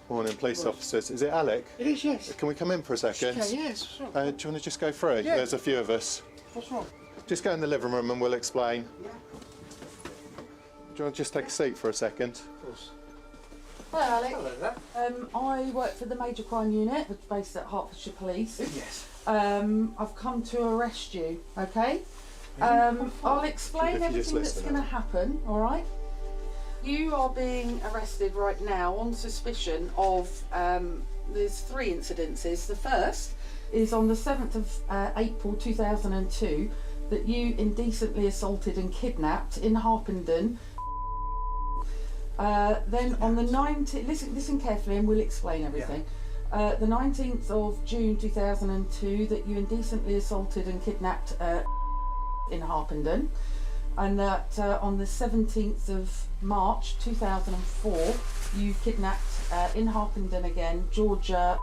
Morning, police officers. Is it Alec? It is, yes. Can we come in for a second? Okay, yes, sure. Do you want to just go through? Yeah. There's a few of us. What's wrong? Just go in the living room and we'll explain. Yeah. Do you want to just take a seat for a second? Of course. Hello, Alec. Hello there. I work for the Major Crime Unit, which is based at Hertfordshire Police. Yes. I've come to arrest you, okay? I'll explain everything that's going to happen, all right? You are being arrested right now on suspicion of, there's 3 incidences. The first is on the 7th of April 2002 that you indecently assaulted and kidnapped in Harpenden. Then on the 19th, listen carefully and we'll explain everything. Yeah. The 19th of June 2002 that you indecently assaulted and kidnapped in Harpenden. And that on the 17th of March 2004 you kidnapped in Harpenden again, Georgia.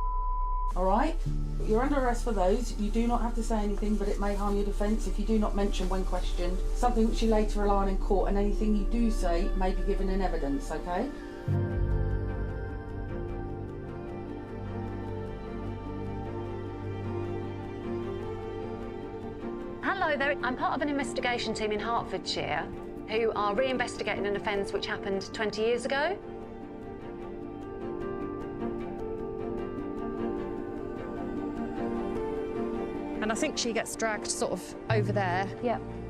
All right? You're under arrest for those. You do not have to say anything, but it may harm your defence if you do not mention when questioned something which you later rely on in court, and anything you do say may be given in evidence, okay? Hello there, I'm part of an investigation team in Hertfordshire who are re-investigating an offence which happened 20 years ago. And I think she gets dragged sort of over there,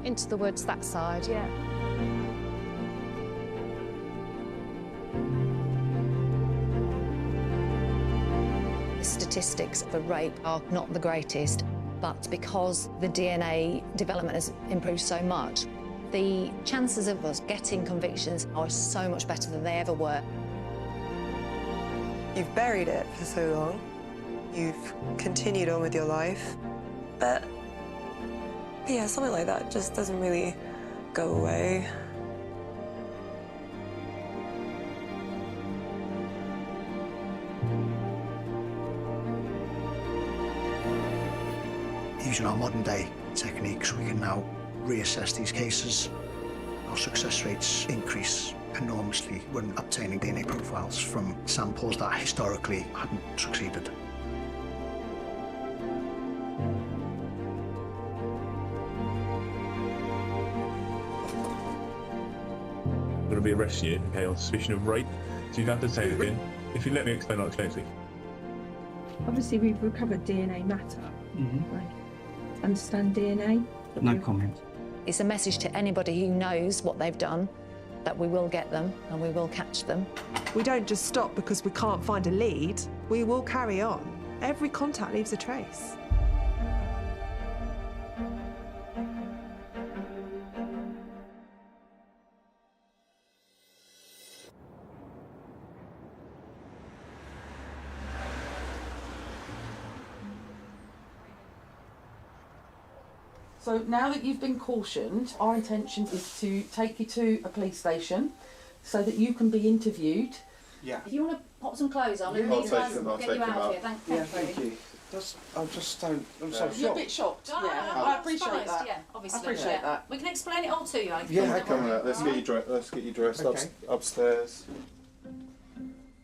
into the woods that side. Yeah. The statistics for rape are not the greatest, but because the DNA development has improved so much, the chances of us getting convictions are so much better than they ever were. You've buried it for so long. You've continued on with your life. But, yeah, something like that just doesn't really go away. Using our modern day techniques, we can now reassess these cases. Our success rates increase enormously when obtaining DNA profiles from samples that historically hadn't succeeded. I'm going to be arresting you, okay, on suspicion of rape. So you don't have to say anything. If you let me explain, I'll explain to you. Obviously, we've recovered DNA matter. Like, understand DNA? No comment. It's a message to anybody who knows what they've done that we will get them and we will catch them. We don't just stop because we can't find a lead. We will carry on. Every contact leaves a trace. So now that you've been cautioned, our intention is to take you to a police station so that you can be interviewed. Yeah. If you want to pop some clothes on and I'll these take guys them, I'll get take you them out up. of here. Thank you. I'm just don't. I'm so You're a shocked. bit shocked. Oh, Yeah, no, I appreciate surprised, that. Yeah, obviously. I appreciate that. We can explain it all to you, Alex. Yeah, Don't Come worry. on, let's get you dressed Okay. upstairs.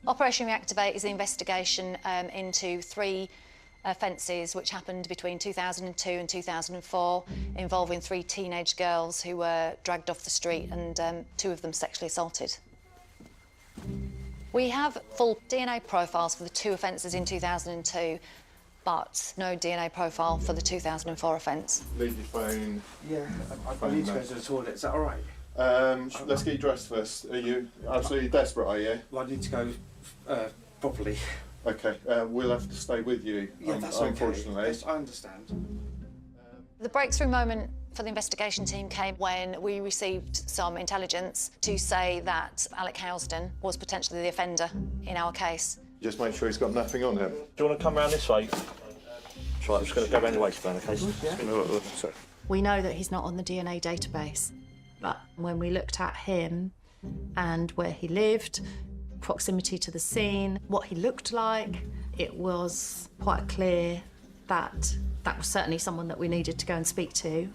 Operation Reactivate is the investigation into 3 offences which happened between 2002 and 2004, involving 3 teenage girls who were dragged off the street and 2 of them sexually assaulted. We have full DNA profiles for the 2 offences in 2002, but no DNA profile for the 2004 offence. Leave your phone. Yeah, I need to go to the toilet. Is that all right? Let's get you dressed first. Are you absolutely desperate, are you? Well, I need to go properly. Okay, we'll have to stay with you, Yeah, that's okay. unfortunately. Yes, I understand. The breakthrough moment for the investigation team came when we received some intelligence to say that Alec Housden was potentially the offender in our case. Just make sure he's got nothing on him. Do you want to come round this way? Right, I'm just going to go round the waistband, okay? Sorry. We know that he's not on the DNA database, but when we looked at him and where he lived, proximity to the scene, what he looked like, it was quite clear that that was certainly someone that we needed to go and speak to.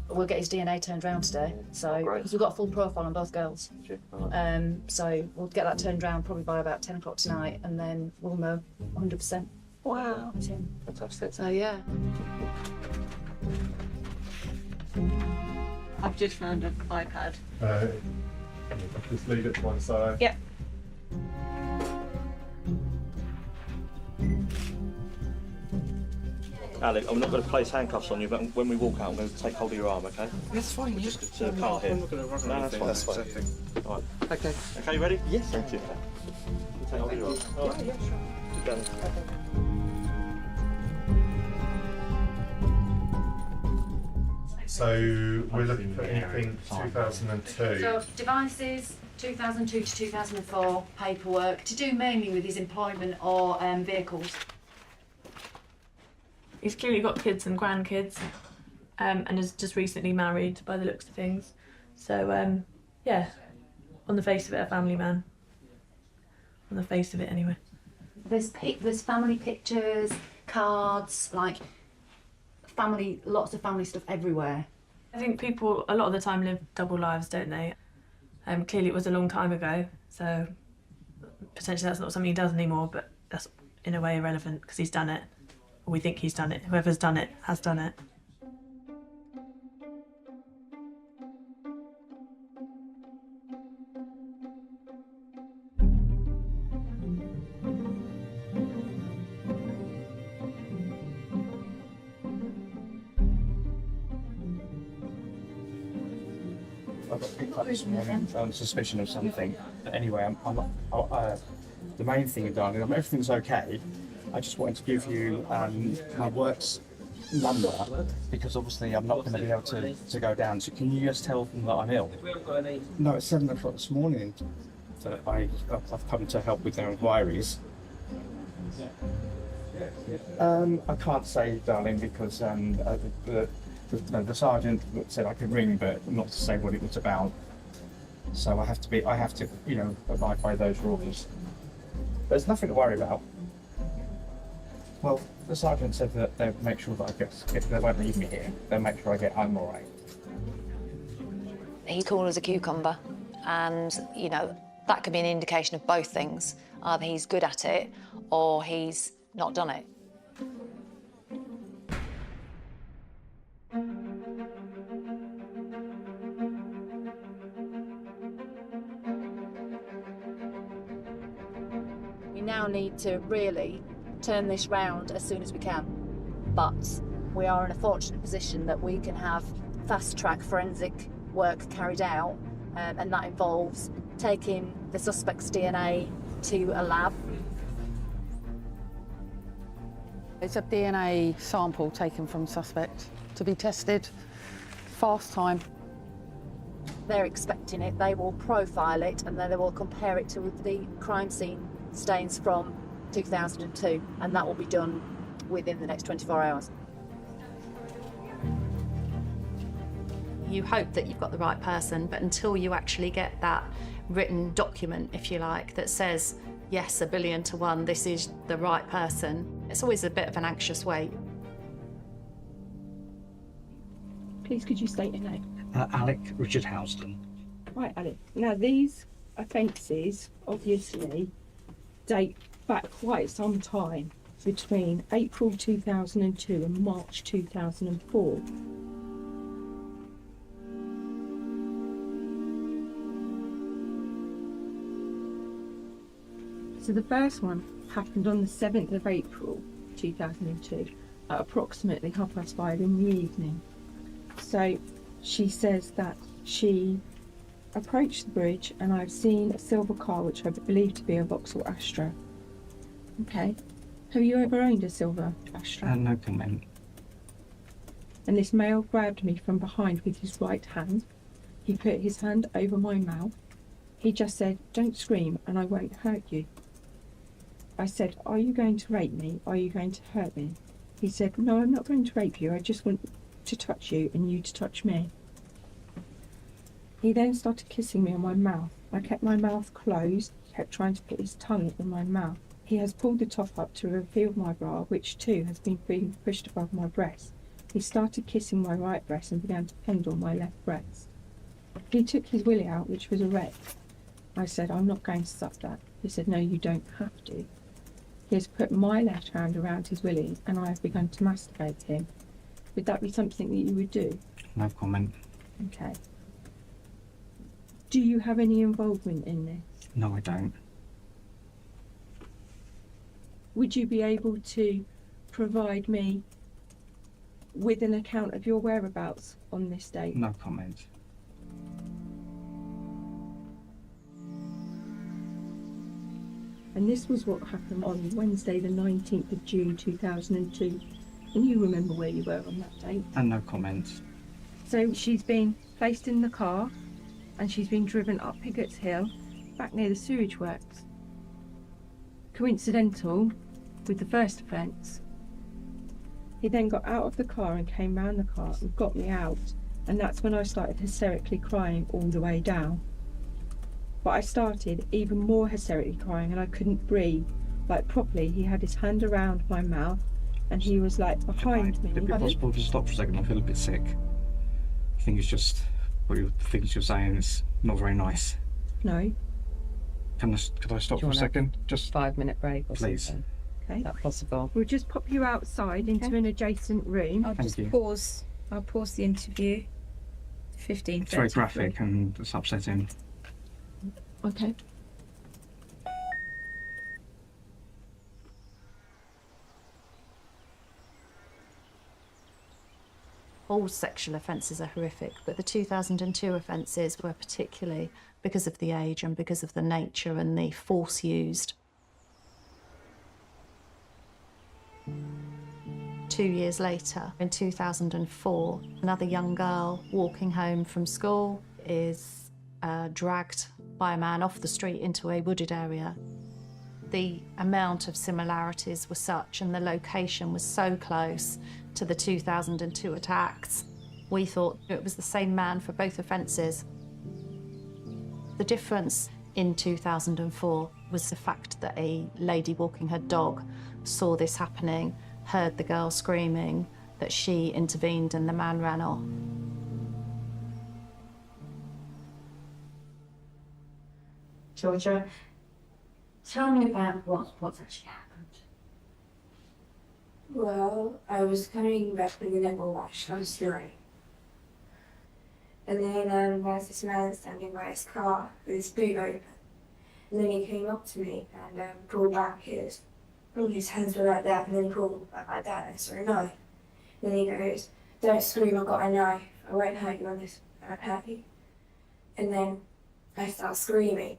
we'll get his DNA turned round today. So, because we've got a full profile on both girls. So we'll get that turned round probably by about 10 o'clock tonight, and then we'll know 100%. Wow. It's him. Fantastic. So yeah. I've just found an iPad. Just leave it to one side. Yep. Alec, I'm not going to place handcuffs on you, but when we walk out, I'm going to take hold of your arm, okay? That's fine. We'll just get to the car here. I'm not going to run or No, that's anything. fine. That's fine. All right. Okay. Okay, you ready? Yes. Thank you. We'll take hold of your arm. All right. Yeah, sure. Keep going. So we're looking for anything 2002. So devices, 2002 to 2004, paperwork, to do mainly with his employment or vehicles. He's clearly got kids and grandkids, and is just recently married by the looks of things. So, yeah, on the face of it, a family man. On the face of it, anyway. There's family pictures, cards, like lots of family stuff everywhere. I think people a lot of the time live double lives, don't they? Clearly it was a long time ago, so potentially that's not something he does anymore, but that's in a way irrelevant because he's done it. Or we think he's done it. Whoever's done it has done it. I got picked up this morning on suspicion of something. But anyway, the main thing, darling, everything's okay. I just wanted to give you my work's number because obviously I'm not going to be able to go down. So can you just tell them that I'm ill? No, it's 7 o'clock this morning that I've come to help with their inquiries. I can't say, darling, because the sergeant said I could ring, but not to say what it was about. So I have to, abide by those rules. There's nothing to worry about. Well, the sergeant said that they'll make sure that they won't leave me here. They'll make sure I get home all right. He's cool as a cucumber, and that could be an indication of both things. Either he's good at it, or he's not done it. We now need to really turn this round as soon as we can, but we are in a fortunate position that we can have fast-track forensic work carried out, and that involves taking the suspect's DNA to a lab. It's a DNA sample taken from suspect to be tested. Fast time. They're expecting it, they will profile it, and then they will compare it to the crime scene stains from 2002, and that will be done within the next 24 hours. You hope that you've got the right person, but until you actually get that written document, if you like, that says, yes, 1,000,000,000 to 1, this is the right person, it's always a bit of an anxious wait. Please, could you state your name? Alec Richard Housden. Right, Alec. Now, these offences obviously date back quite some time, between April 2002 and March 2004. So the first one happened on the 7th of April 2002 at approximately 5:30 in the evening. So she says that she approached the bridge and I've seen a silver car which I believe to be a Vauxhall Astra. Okay. Have you ever owned a silver Astra? No comment. And this male grabbed me from behind with his right hand. He put his hand over my mouth. He just said, "Don't scream and I won't hurt you." I said, "Are you going to rape me? Are you going to hurt me?" He said, "No, I'm not going to rape you. I just want to touch you and you to touch me." He then started kissing me on my mouth. I kept my mouth closed, kept trying to put his tongue in my mouth. He has pulled the top up to reveal my bra, which too has been being pushed above my breast. He started kissing my right breast and began to fondle my left breast. He took his willy out, which was erect. I said, I'm not going to suck that. He said, no, you don't have to. He has put my left hand around his willy and I have begun to masturbate him. Would that be something that you would do? No comment. Okay. Do you have any involvement in this? No, I don't. Would you be able to provide me with an account of your whereabouts on this date? No comment. And this was what happened on Wednesday the 19th of June 2002. And you remember where you were on that date? And no comment. So she's been placed in the car and she's been driven up Higgott's Hill, back near the sewage works. Coincidental with the first offence. He then got out of the car and came round the car and got me out, and that's when I started hysterically crying all the way down. But I started even more hysterically crying and I couldn't breathe, like properly. He had his hand around my mouth and he was like behind me. Would it be possible to stop for a second? I feel a bit sick. I think it's just what you think you're saying is not very nice. No. Could I stop for a second? Just 5-minute break or please. something. Okay. Is that possible? We'll just pop you outside into an adjacent room. I'll Thank just you. pause. I'll pause the interview. 15. It's very graphic and it's upsetting. Okay. All sexual offences are horrific, but the 2002 offences were particularly because of the age and because of the nature and the force used. 2 years later, in 2004, another young girl walking home from school is dragged by a man off the street into a wooded area. The amount of similarities were such and the location was so close to the 2002 attacks, we thought it was the same man for both offences. The difference in 2004 was the fact that a lady walking her dog saw this happening, heard the girl screaming, that she intervened and the man ran off. Georgia, tell me about what's actually happened. Well, I was coming back from the netball match. I was steering. And then there was this man standing by his car with his boot open. And then he came up to me and pulled back his hands were like that, and then he pulled back like that, and I said, no. And then he goes, don't scream, I've got a knife. I won't hurt you on this, I won't hurt you. And then I start screaming.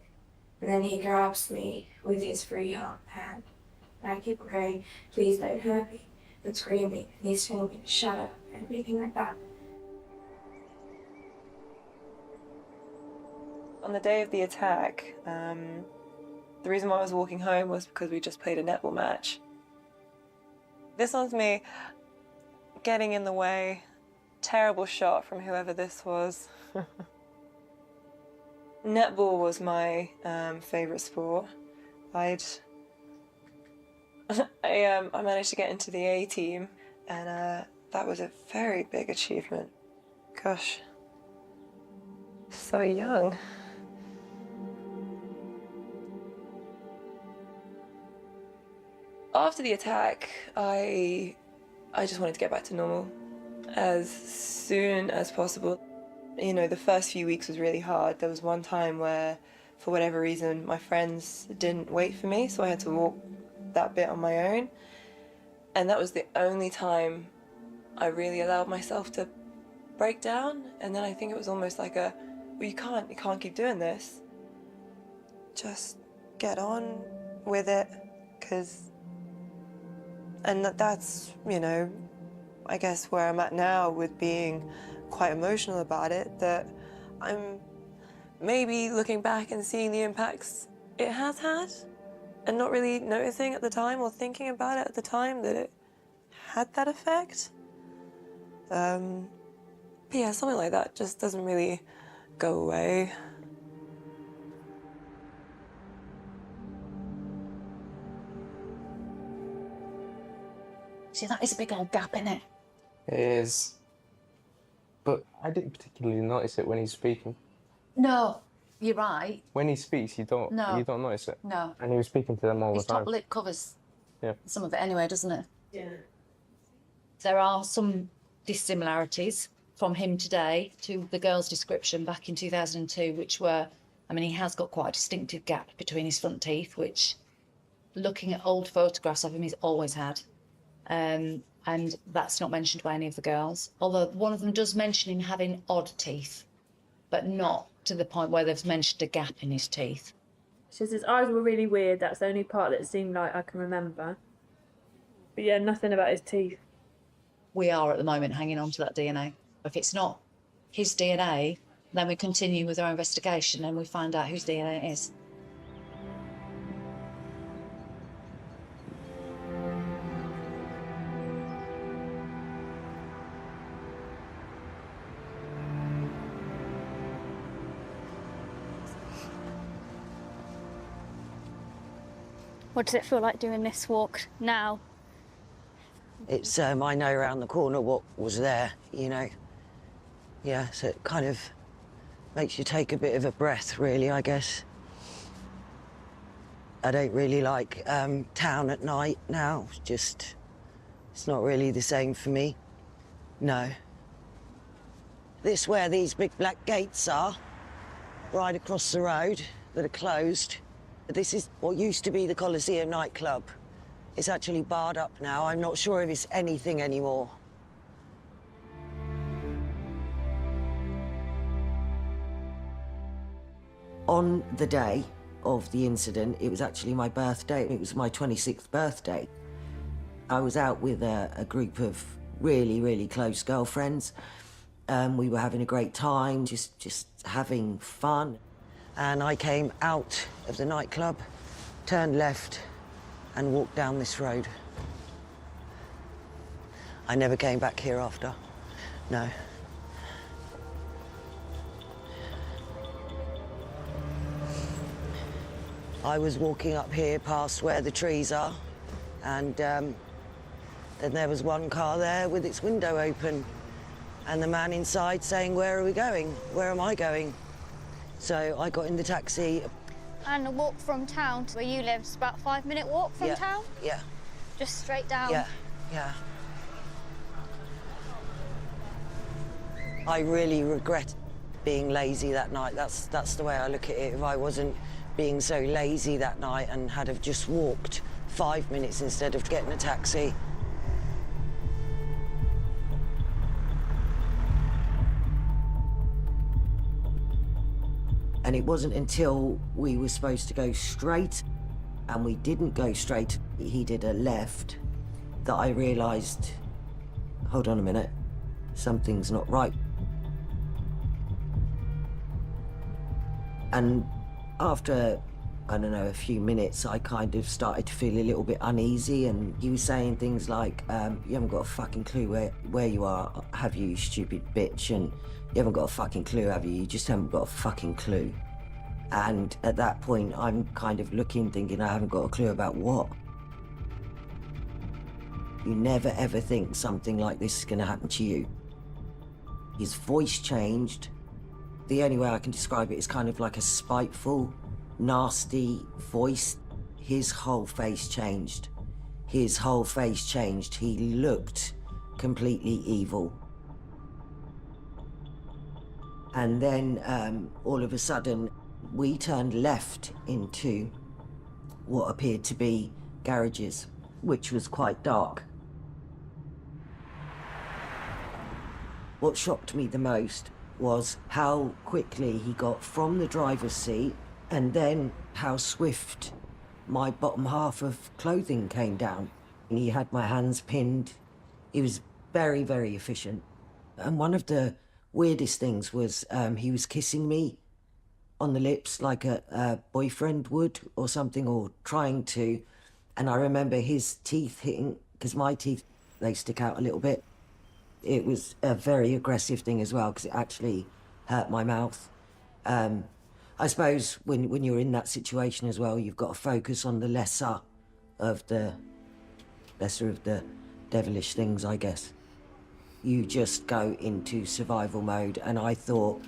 And then he grabs me with his free hand. And I keep going, please don't hurt me, and screaming. And he's telling me to shut up and everything like that. On the day of the attack, the reason why I was walking home was because we just played a netball match. This one's me getting in the way. Terrible shot from whoever this was. Netball was my favourite sport. I managed to get into the A team, and that was a very big achievement. Gosh, so young. After the attack, I just wanted to get back to normal as soon as possible. You know, the first few weeks was really hard. There was one time where, for whatever reason, my friends didn't wait for me, so I had to walk that bit on my own. And that was the only time I really allowed myself to break down. And then I think it was almost like well, you can't keep doing this. Just get on with it, and that's, you know, I guess where I'm at now with being quite emotional about it, that I'm maybe looking back and seeing the impacts it has had and not really noticing at the time or thinking about it at the time that it had that effect. But yeah, something like that just doesn't really go away. See, that is a big old gap, isn't it? It is. But I didn't particularly notice it when he's speaking. No, you're right. When he speaks, you don't notice it. No. And he was speaking to them all His the time. top lip covers Yeah. some of it anyway, doesn't it? Yeah. There are some dissimilarities from him today to the girl's description back in 2002, which were, I mean, he has got quite a distinctive gap between his front teeth, which, looking at old photographs of him, he's always had. And that's not mentioned by any of the girls. Although one of them does mention him having odd teeth, but not to the point where they've mentioned a gap in his teeth. She says his eyes were really weird. That's the only part that seemed like I can remember. But yeah, nothing about his teeth. We are at the moment hanging on to that DNA. If it's not his DNA, then we continue with our investigation and we find out whose DNA it is. What does it feel like doing this walk now? It's, I know around the corner what was there, you know. Yeah, so it kind of makes you take a bit of a breath, really, I guess. I don't really like town at night now. It's not really the same for me. No. This where these big black gates are, right across the road, that are closed. This is what used to be the Coliseum nightclub. It's actually barred up now. I'm not sure if it's anything anymore. On the day of the incident, it was actually my birthday. It was my 26th birthday. I was out with a group of really, really close girlfriends. We were having a great time, just having fun. And I came out of the nightclub, turned left, and walked down this road. I never came back here after, no. I was walking up here past where the trees are, and then there was one car there with its window open, and the man inside saying, "Where are we going? Where am I going?" So I got in the taxi. And a walk from town to where you live is about a 5-minute walk from town? Yeah. Just straight down? Yeah, yeah. I really regret being lazy that night. That's the way I look at it. If I wasn't being so lazy that night and had have just walked 5 minutes instead of getting a taxi. And it wasn't until we were supposed to go straight, and we didn't go straight, he did a left, that I realised, hold on a minute, something's not right. And after, I don't know, a few minutes, I kind of started to feel a little bit uneasy, and he was saying things like, you haven't got a fucking clue where you are, have you, you stupid bitch? And you haven't got a fucking clue, have you? You just haven't got a fucking clue. And at that point, I'm kind of looking, thinking, I haven't got a clue about what? You never ever think something like this is going to happen to you. His voice changed. The only way I can describe it is kind of like a spiteful, nasty voice. His whole face changed. His whole face changed. He looked completely evil. And then all of a sudden, we turned left into what appeared to be garages, which was quite dark. What shocked me the most was how quickly he got from the driver's seat, and then how swift my bottom half of clothing came down. He had my hands pinned. He was very, very efficient. And one of the weirdest things was he was kissing me on the lips like a boyfriend would or something, or trying to. And I remember his teeth hitting, because my teeth, they stick out a little bit. It was a very aggressive thing as well, because it actually hurt my mouth. I suppose when you're in that situation as well, you've got to focus on the lesser of the devilish things, I guess. you just go into survival mode. And I thought,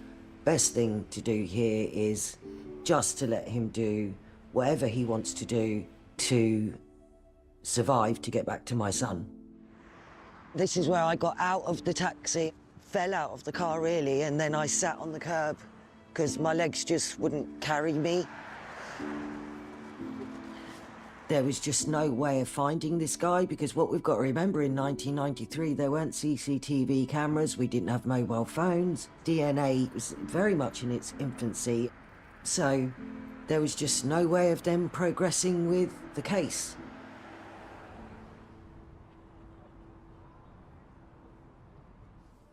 best thing to do here is just to let him do whatever he wants to do to survive to get back to my son. This is where I got out of the taxi, fell out of the car really, and then I sat on the curb because my legs just wouldn't carry me. There was just no way of finding this guy, because what we've got to remember, in 1993 there weren't CCTV cameras, we didn't have mobile phones, DNA was very much in its infancy, so there was just no way of them progressing with the case.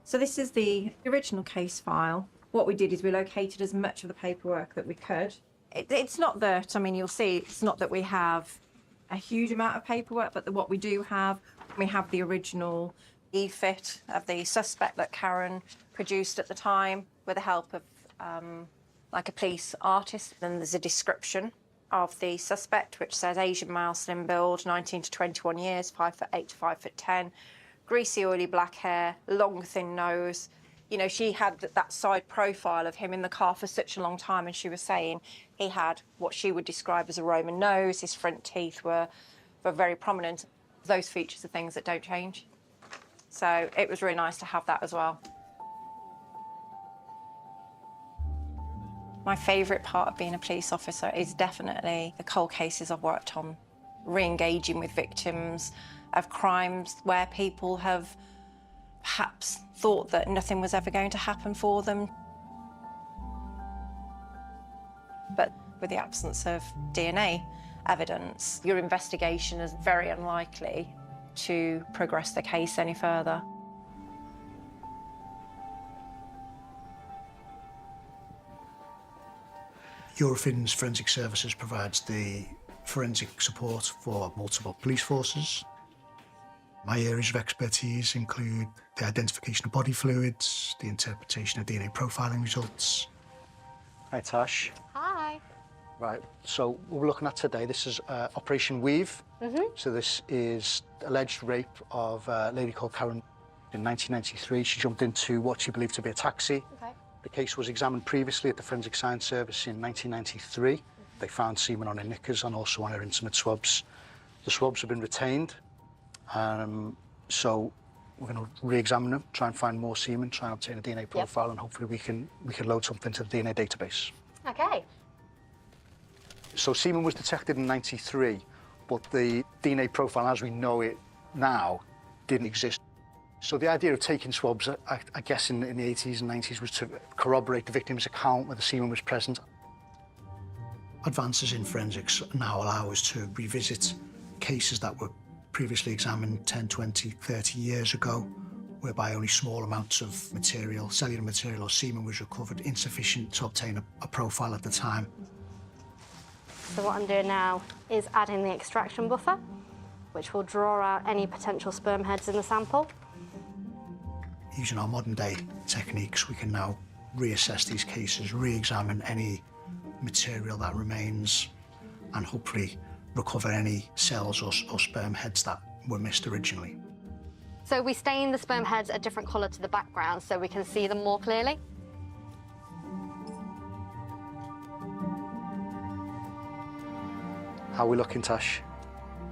So this is the original case file. What we did is we located as much of the paperwork that we could. It's not that, I mean, you'll see, it's not that we have a huge amount of paperwork, but what we do have, we have the original e-fit of the suspect that Karen produced at the time with the help of like a police artist. Then there's a description of the suspect, which says Asian male, slim build, 19 to 21 years, 5'8" to 5'10", greasy, oily black hair, long, thin nose. You know, she had that side profile of him in the car for such a long time, and she was saying he had what she would describe as a Roman nose, his front teeth were very prominent. Those features are things that don't change. So it was really nice to have that as well. My favourite part of being a police officer is definitely the cold cases I've worked on, re-engaging with victims of crimes where people have perhaps thought that nothing was ever going to happen for them. But with the absence of DNA evidence, your investigation is very unlikely to progress the case any further. Eurofins Forensic Services provides the forensic support for multiple police forces. My areas of expertise include the identification of body fluids, the interpretation of DNA profiling results. Hi, Tash. Hi. Right, so what we're looking at today, this is Operation Weave. So this is alleged rape of a lady called Karen. In 1993, she jumped into what she believed to be a taxi. Okay. The case was examined previously at the Forensic Science Service in 1993. They found semen on her knickers and also on her intimate swabs. The swabs have been retained. So we're going to re-examine them, try and find more semen, try and obtain a DNA profile, and hopefully we can load something to the DNA database. Okay. So semen was detected in '93, but the DNA profile as we know it now didn't exist. So the idea of taking swabs, I guess in the 80s and 90s, was to corroborate the victim's account where the semen was present. Advances in forensics now allow us to revisit cases that were previously examined 10, 20, 30 years ago, whereby only small amounts of material, cellular material or semen was recovered, insufficient to obtain a profile at the time. So what I'm doing now is adding the extraction buffer, which will draw out any potential sperm heads in the sample. Using our modern day techniques, we can now reassess these cases, re-examine any material that remains, and hopefully recover any cells or sperm heads that were missed originally. So we stain the sperm heads a different colour to the background so we can see them more clearly. How are we looking, Tash?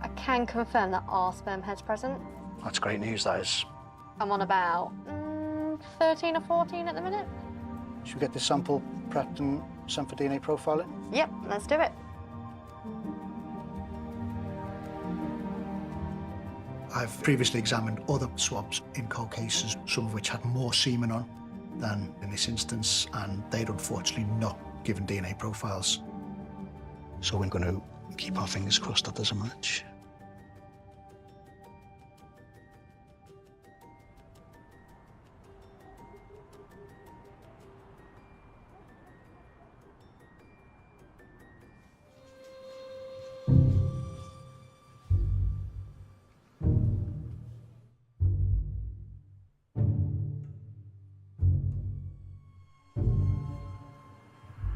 I can confirm that are sperm heads present. That's great news, that is. I'm on about 13 or 14 at the minute. Should we get this sample prepped and sent for DNA profiling? Yep, let's do it. I've previously examined other swabs in cold cases, some of which had more semen on than in this instance, and they'd unfortunately not given DNA profiles. So we're going to keep our fingers crossed that there's a match.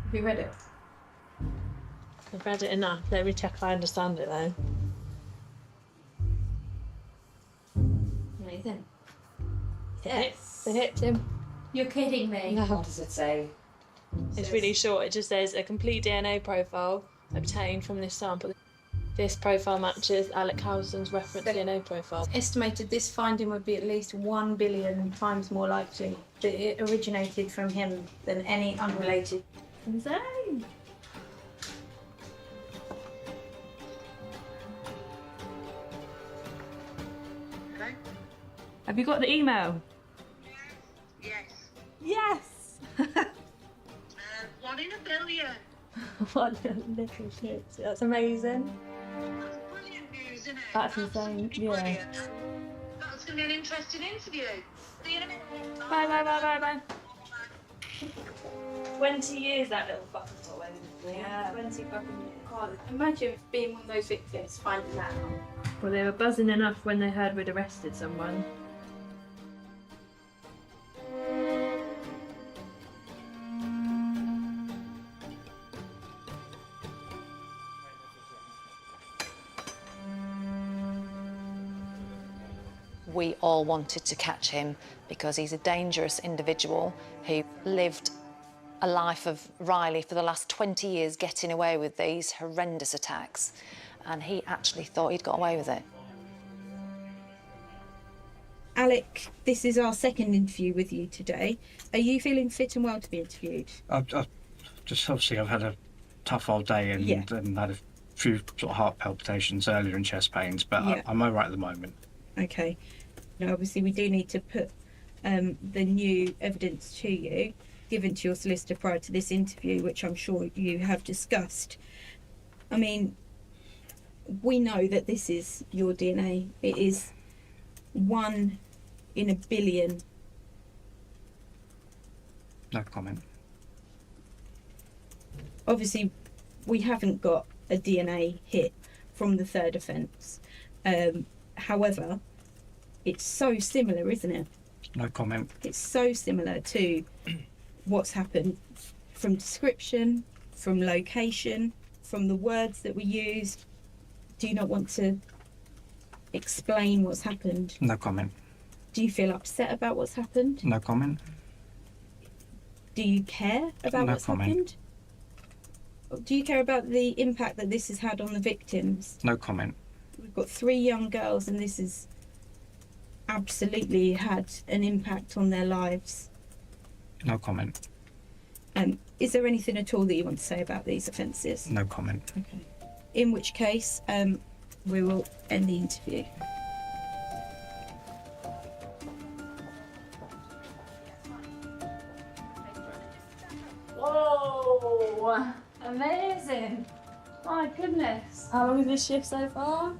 Have you read it? I've read it enough. Let me check I understand it though. Amazing. Yes. They hit him. You're kidding me. No. What does it say? It's really short. It just says a complete DNA profile obtained from this sample. This profile matches Alec Howson's reference DNA profile. It's estimated this finding would be at least 1 billion times more likely that it originated from him than any unrelated. Insane. Okay. Have you got the email? Yes. Yes. 1 in a billion. What a little shit. That's amazing. That's brilliant news, isn't it? That's insane. Yeah. Brilliant. That's going to be an interesting interview. See you in a minute. Bye, bye, bye, bye, bye. 20 years that little fucking got away with it. Yeah, 20 fucking years. God, imagine being one of those victims, finding that out. Well, they were buzzing enough when they heard we'd arrested someone. We all wanted to catch him because he's a dangerous individual who lived a life of Riley for the last 20 years, getting away with these horrendous attacks, and he actually thought he'd got away with it. Alec, this is our second interview with you today. Are you feeling fit and well to be interviewed? I've just obviously I've had a tough old day and had a few sort of heart palpitations earlier and chest pains, but I'm all right at the moment. Okay. Now, obviously, we do need to put the new evidence to you, given to your solicitor prior to this interview, which I'm sure you have discussed. I mean, we know that this is your DNA. It is 1 in a billion. No comment. Obviously, we haven't got a DNA hit from the third offence. However, it's so similar, isn't it? No comment. It's so similar to what's happened from description, from location, from the words that were used. Do you not want to explain what's happened? No comment. Do you feel upset about what's happened? No comment. Do you care about No what's comment. happened? Do you care about the impact that this has had on the victims? No comment. We've got 3 young girls and this has absolutely had an impact on their lives. No comment. Is there anything at all that you want to say about these offences? No comment. Okay. In which case, we will end the interview. Whoa! Amazing! My goodness. How long is this shift so far?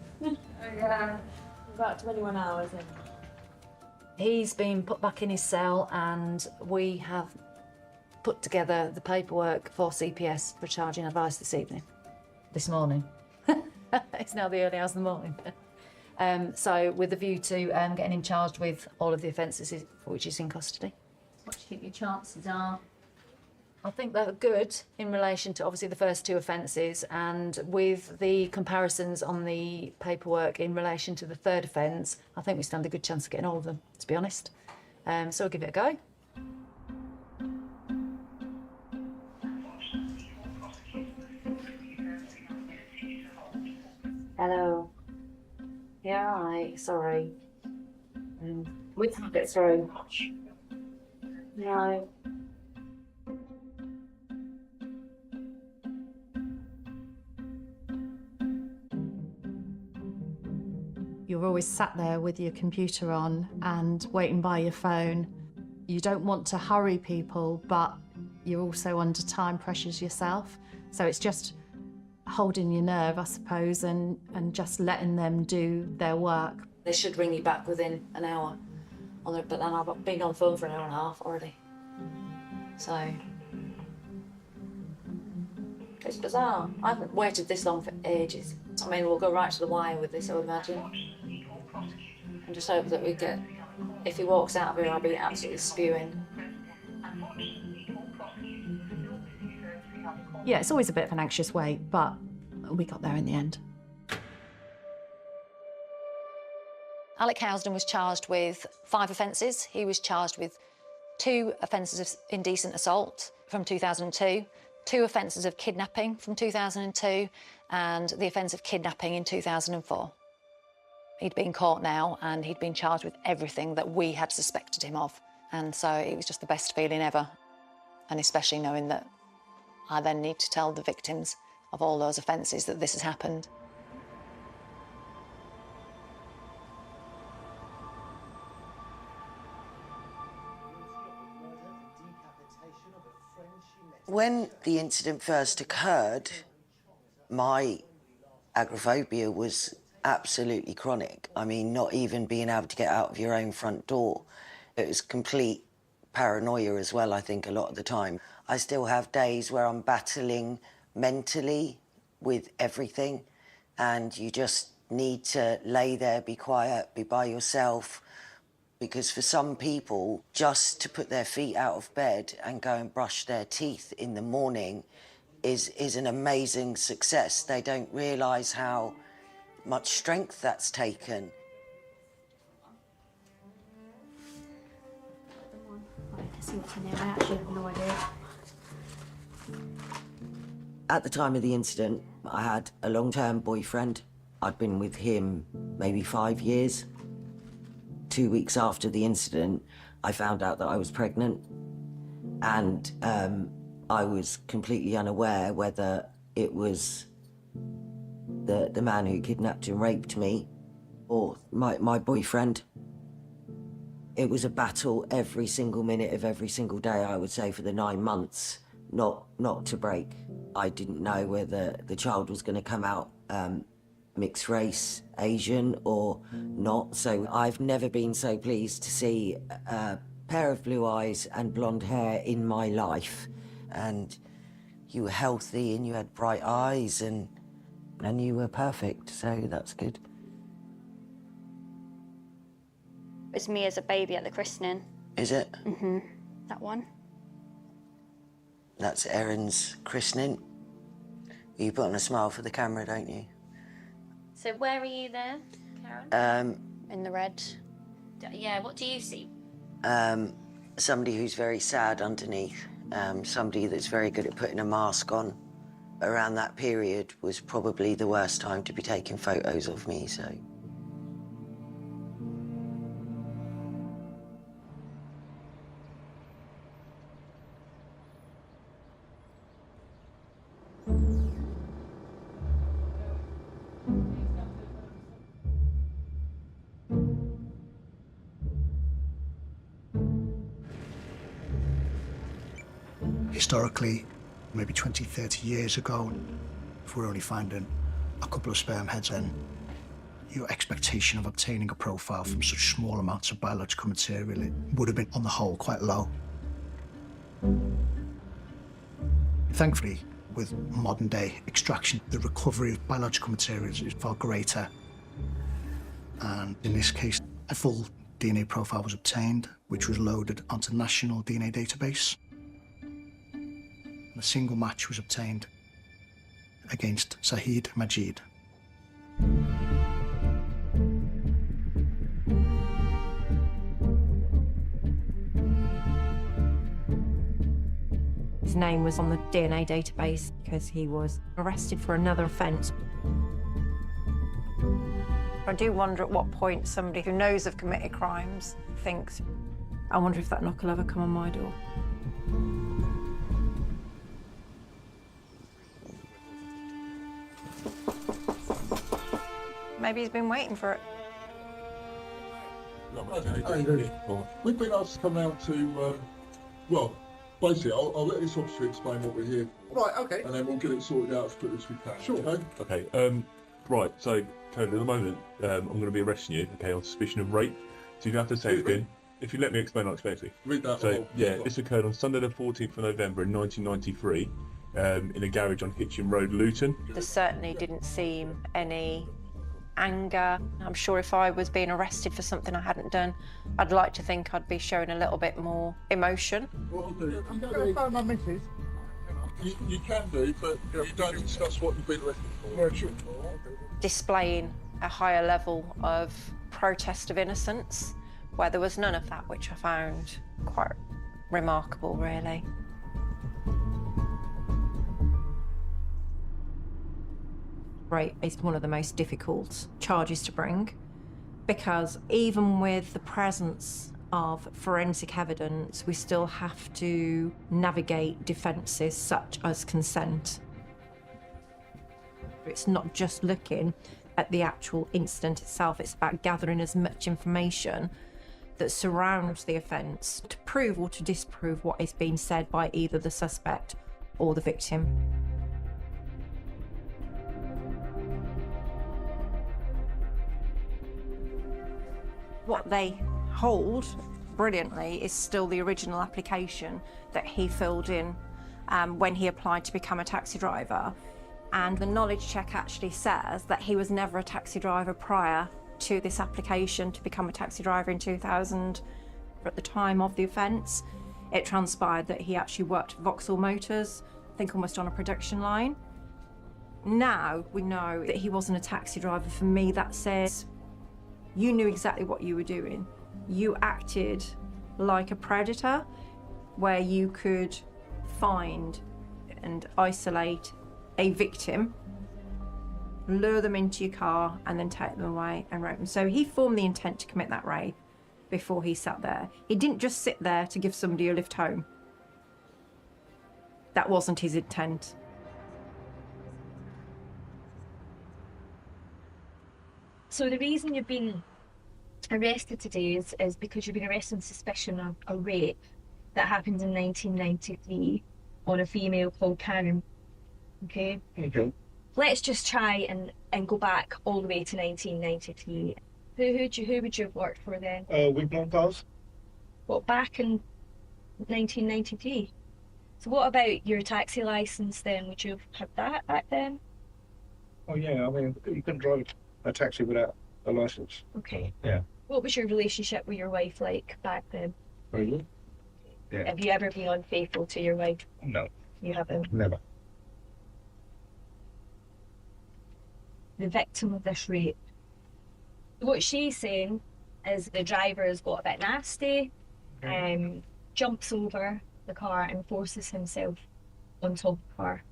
About 21 hours in. He's been put back in his cell and we have put together the paperwork for CPS for charging advice this morning. It's now the early hours of the morning. So with a view to getting him charged with all of the offences for which he's in custody. What do you think your chances are? I think they're good in relation to obviously the first 2 offences, and with the comparisons on the paperwork in relation to the third offence, I think we stand a good chance of getting all of them, to be honest. So we'll give it a go. Hello. Yeah, alright, sorry. We can't get through. No. You're always sat there with your computer on and waiting by your phone. You don't want to hurry people, but you're also under time pressures yourself. So it's just holding your nerve, I suppose, and just letting them do their work. They should ring you back within an hour, but then I've been on the phone for an hour and a half already. So, it's bizarre. I haven't waited this long for ages. I mean, we'll go right to the wire with this, I would imagine. And just hope that we get, if he walks out of here, I'll be absolutely spewing. Yeah, it's always a bit of an anxious wait, but we got there in the end. Alec Housden was charged with 5 offences. He was charged with 2 offences of indecent assault from 2002, 2 offences of kidnapping from 2002, and the offence of kidnapping in 2004. He'd been caught now, and he'd been charged with everything that we had suspected him of. And so it was just the best feeling ever, and especially knowing that I then need to tell the victims of all those offences that this has happened. When the incident first occurred, my agoraphobia was absolutely chronic. I mean, not even being able to get out of your own front door. It was complete paranoia as well, I think, a lot of the time. I still have days where I'm battling mentally with everything, and you just need to lay there, be quiet, be by yourself. Because for some people, just to put their feet out of bed and go and brush their teeth in the morning is an amazing success. They don't realise how much strength that's taken. See what's in there. I actually have no idea. At the time of the incident, I had a long-term boyfriend. I'd been with him maybe 5 years. 2 weeks after the incident, I found out that I was pregnant, and I was completely unaware whether it was the man who kidnapped and raped me or my boyfriend. It was a battle every single minute of every single day, I would say, for the 9 months, not to break. I didn't know whether the child was going to come out mixed race, Asian or not. So I've never been so pleased to see a pair of blue eyes and blonde hair in my life. And you were healthy and you had bright eyes and you were perfect, so that's good. It's me as a baby at the christening. Is it? Mm-hmm. That one. That's Erin's christening. You put on a smile for the camera, don't you? So where are you there, Karen? In the red. Yeah, what do you see? Somebody who's very sad underneath. Somebody that's very good at putting a mask on. Around that period was probably the worst time to be taking photos of me, so. Historically, maybe 20, 30 years ago, if we're only finding a couple of sperm heads, then your expectation of obtaining a profile from such small amounts of biological material, it would have been, on the whole, quite low. Thankfully, with modern-day extraction, the recovery of biological materials is far greater. And in this case, a full DNA profile was obtained, which was loaded onto the National DNA Database. A single match was obtained against Sahid Majid. His name was on the DNA database because he was arrested for another offence. I do wonder at what point somebody who knows of committed crimes thinks, I wonder if that knock will ever come on my door. maybe he's been waiting for it. We've been asked to come out to, well, basically, I'll let this officer explain what we're here for. Right, okay. And then we'll get it sorted out as quickly as we can. Sure. Okay, right, so, Cody, at the moment, I'm going to be arresting you, okay, on suspicion of rape. So you don't have to say it again. If you let me explain, I'll explain it to you. Read that. So, yeah, this occurred on Sunday the 14th of November in 1993 in a garage on Hitchin Road, Luton. There certainly didn't seem any anger. I'm sure if I was being arrested for something I hadn't done, I'd like to think I'd be showing a little bit more emotion. What I'll do, I'm going to phone my missus. You can do, but you don't discuss what you've been arrested for. Yeah, sure. Displaying a higher level of protest of innocence, where there was none of that, which I found quite remarkable, really. Rape is one of the most difficult charges to bring, because even with the presence of forensic evidence, we still have to navigate defences such as consent. It's not just looking at the actual incident itself, it's about gathering as much information that surrounds the offence to prove or to disprove what is being said by either the suspect or the victim. What they hold brilliantly is still the original application that he filled in when he applied to become a taxi driver. And the knowledge check actually says that he was never a taxi driver prior to this application to become a taxi driver in 2000. At the time of the offence, it transpired that he actually worked at Vauxhall Motors, I think almost on a production line. Now we know that he wasn't a taxi driver. For me, that says you knew exactly what you were doing. You acted like a predator, where you could find and isolate a victim, lure them into your car, and then take them away and rape them. So he formed the intent to commit that rape before he sat there. He didn't just sit there to give somebody a lift home. That wasn't his intent. So the reason you've been arrested today is because you've been arrested on suspicion of a rape that happened in 1993 on a female called Karen. Okay? Okay. Let's just try and go back all the way to 1993. Who would you have worked for then? Wigmore Cars. What, back in 1993? So what about your taxi licence then? Would you have had that back then? Oh yeah, I mean, you can drive a taxi without a licence. Okay. Yeah. What was your relationship with your wife like back then? Very good. Yeah. Have you ever been unfaithful to your wife? No. You haven't? Never. The victim of this rape. What she's saying is the driver has got a bit nasty, jumps over the car and forces himself on top of her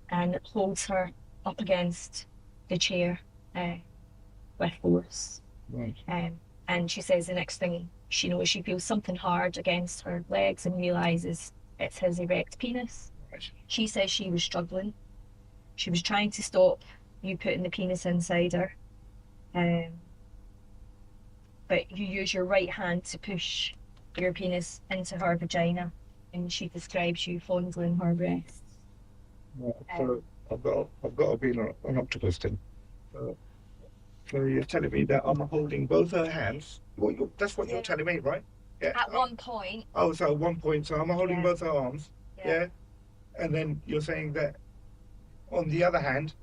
and holds her up against the chair with force. Right. And she says the next thing she knows, she feels something hard against her legs and realises it's his erect penis. Right. She says she was struggling. She was trying to stop you putting the penis inside her. But you use your right hand to push your penis into her vagina, and she describes you fondling her breasts. Right. So I've got to be an octopus then. So you're telling me that I'm holding both her hands? That's what you're telling me, right? Yeah. At one point. Oh, so at one point, so I'm holding both her arms. Yeah. And then you're saying that on the other hand.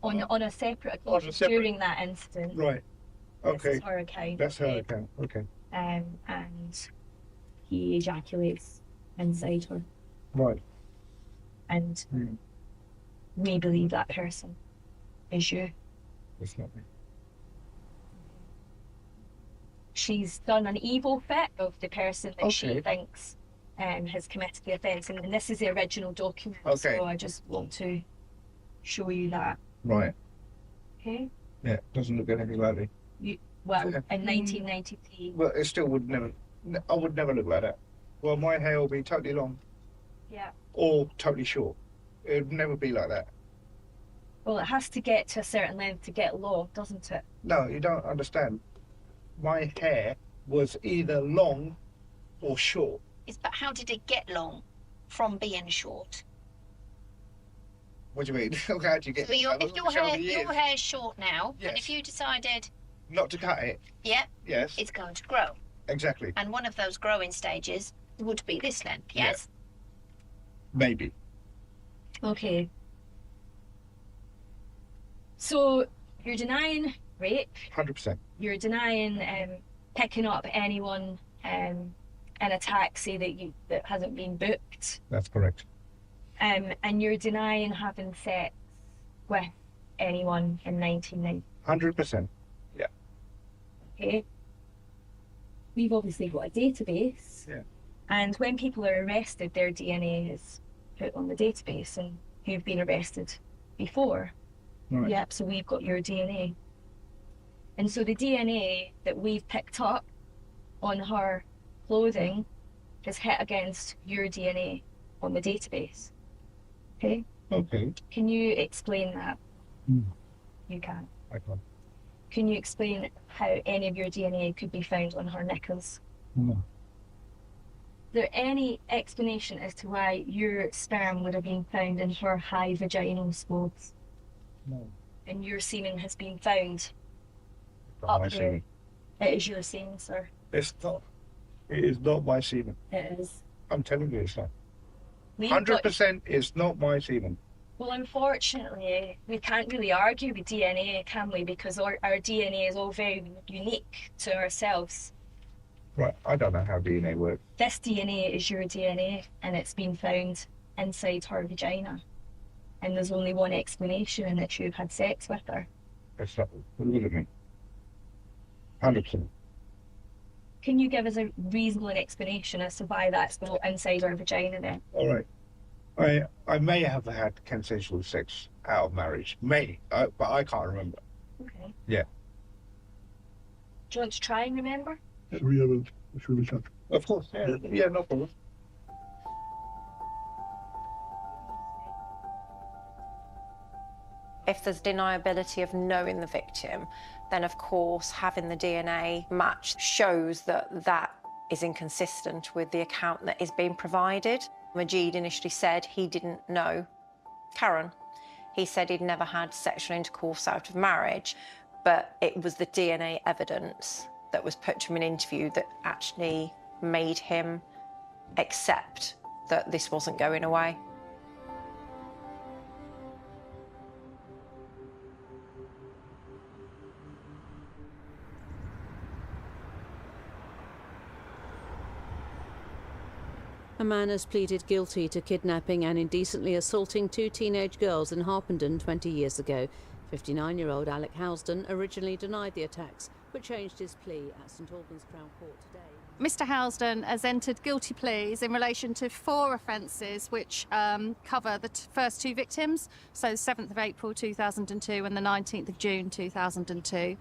On a separate occasion during that incident. Right. Okay. This is her account. That's her account. Okay. And he ejaculates inside her. Right. And we believe that person is you. It's not me. She's done an evil fit of the person that she thinks has committed the offence, and this is the original document. Okay. So I just want to show you that. Right. Okay. Yeah. Doesn't look anything like me. In 1993. Well, it still would never. I would never look like that. Well, my hair will be totally long. Yeah. Or totally short. It would never be like that. Well, it has to get to a certain length to get long, doesn't it? No, you don't understand. My hair was either long or short. But how did it get long from being short? What do you mean? How do you get? So if your hair's short now, and if you decided not to cut it. Yeah. Yes. It's going to grow. Exactly. And one of those growing stages would be this length. Yes. Yeah. Maybe. Okay. So you're denying rape. 100%. You're denying picking up anyone in a taxi that hasn't been booked. That's correct. And you're denying having sex with anyone in 1990. 100%. Yeah. Okay. We've obviously got a database. Yeah. And when people are arrested, their DNA is put on the database and who've been arrested before. Right. Yep, so we've got your DNA. And so the DNA that we've picked up on her clothing is hit against your DNA on the database. Okay? Okay. Can you explain that? Hmm. You can. I can. Can you explain how any of your DNA could be found on her knickers? No. Is there any explanation as to why your sperm would have been found in her high vaginal swabs? No. And your semen has been found Not up my there? semen. It is your semen, sir. It's not. It is not my semen. It is. I'm telling you, it's not. We've got- 100% is not my semen. Well, unfortunately, we can't really argue with DNA, can we? Because our DNA is all very unique to ourselves. Right, I don't know how DNA works. This DNA is your DNA, and it's been found inside her vagina. And there's only one explanation, and that you've had sex with her. It's not. Look at me. 100%. Can you give us a reasonable explanation as to why that's not inside her vagina then? All right. I may have had consensual sex out of marriage. May, but I can't remember. Okay. Yeah. Do you want to try and remember? We haven't. Of course, yeah. Yeah, no problem. If there's deniability of knowing the victim, then of course having the DNA match shows that that is inconsistent with the account that is being provided. Majid initially said he didn't know Karen. He said he'd never had sexual intercourse out of marriage, but it was the DNA evidence that was put to him in an interview that actually made him accept that this wasn't going away. A man has pleaded guilty to kidnapping and indecently assaulting 2 teenage girls in Harpenden 20 years ago. 59-year-old Alec Housden originally denied the attacks, but changed his plea at St Albans Crown Court today. Mr Housden has entered guilty pleas in relation to 4 offences which cover the first 2 victims, so the 7th of April 2002 and the 19th of June 2002.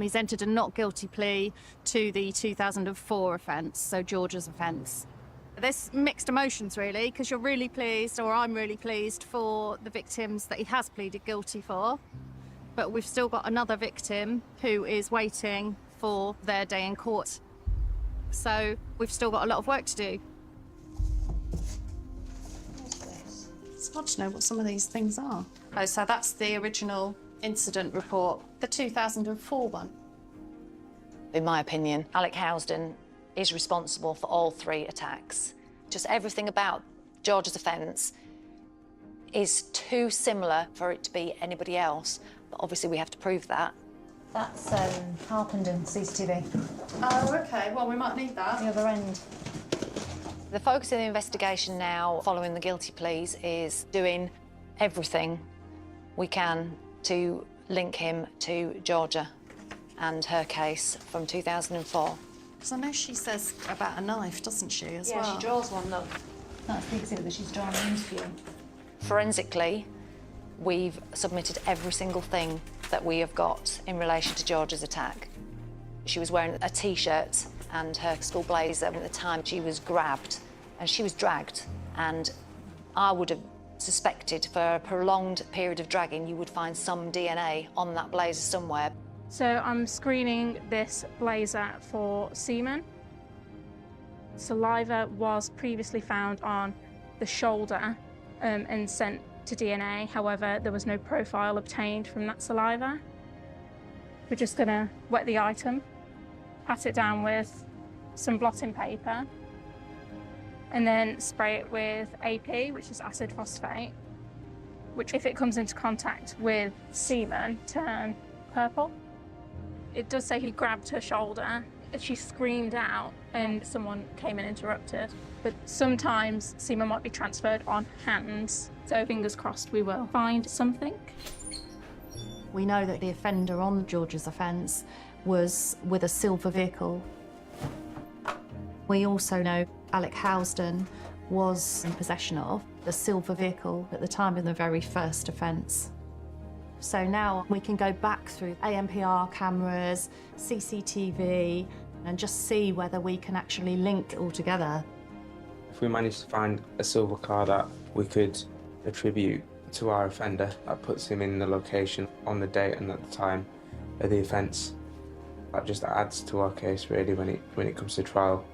He's entered a not guilty plea to the 2004 offence, so Georgia's offence. There's mixed emotions really, because you're really pleased, or I'm really pleased, for the victims that he has pleaded guilty for. But we've still got another victim who is waiting for their day in court. So we've still got a lot of work to do. It's hard to know what some of these things are. Oh, so that's the original incident report, the 2004 one. In my opinion, Alec Housden is responsible for all 3 attacks. Just everything about George's offence is too similar for it to be anybody else, but obviously we have to prove that. That's Harpenden CCTV. Oh, okay. Well, we might need that. The other end. The focus of the investigation now, following the guilty pleas, is doing everything we can to link him to Georgia and her case from 2004. Because I know she says about a knife, doesn't she, as Yeah, well? she draws one, look. That's the exhibit that she's drawn in the interview. Forensically, we've submitted every single thing that we have got in relation to Georgia's attack. She was wearing a T-shirt and her school blazer at the time she was grabbed and she was dragged, and I would have suspected for a prolonged period of dragging you would find some DNA on that blazer somewhere. So I'm screening this blazer for semen. Saliva was previously found on the shoulder and sent to DNA. However, there was no profile obtained from that saliva. We're just gonna wet the item, pat it down with some blotting paper, and then spray it with AP, which is acid phosphate, which if it comes into contact with semen, turn purple. It does say he grabbed her shoulder. She screamed out and someone came and interrupted. But sometimes semen might be transferred on hands. So fingers crossed we will find something. We know that the offender on George's offence was with a silver vehicle. We also know Alec Housden was in possession of the silver vehicle at the time of the very first offence. So now we can go back through ANPR cameras, CCTV, and just see whether we can actually link it all together. If we manage to find a silver car that we could attribute to our offender, that puts him in the location on the date and at the time of the offence. That just adds to our case really when it comes to trial.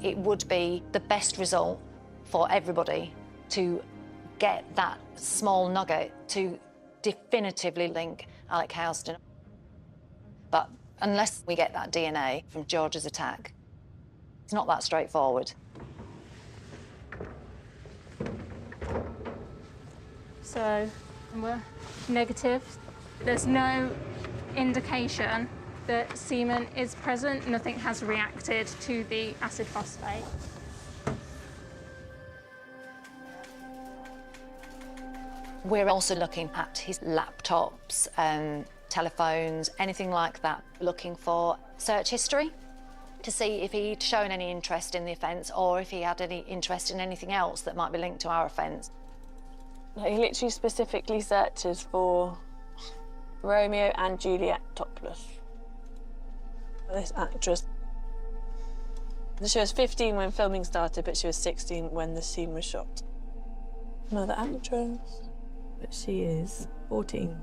It would be the best result for everybody to get that small nugget to definitively link Alec Housden. But unless we get that DNA from George's attack, it's not that straightforward. So we're negative. There's no indication that semen is present. Nothing has reacted to the acid phosphate. We're also looking at his laptops, telephones, anything like that, looking for search history to see if he'd shown any interest in the offence or if he had any interest in anything else that might be linked to our offence. He literally specifically searches for Romeo and Juliet topless. This actress. She was 15 when filming started, but she was 16 when the scene was shot. Another actress. But she is 14.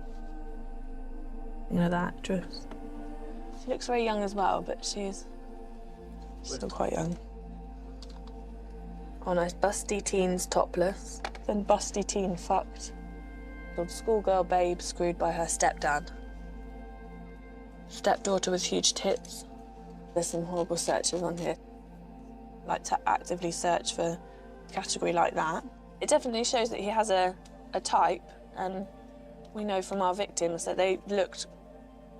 Another actress. She looks very young as well, but she's still quite young. Oh, nice. Busty teens topless. Then busty teen fucked. The schoolgirl babe screwed by her stepdad. Stepdaughter with huge tits. There's some horrible searches on here. Like to actively search for a category like that. It definitely shows that he has a type, and we know from our victims that they looked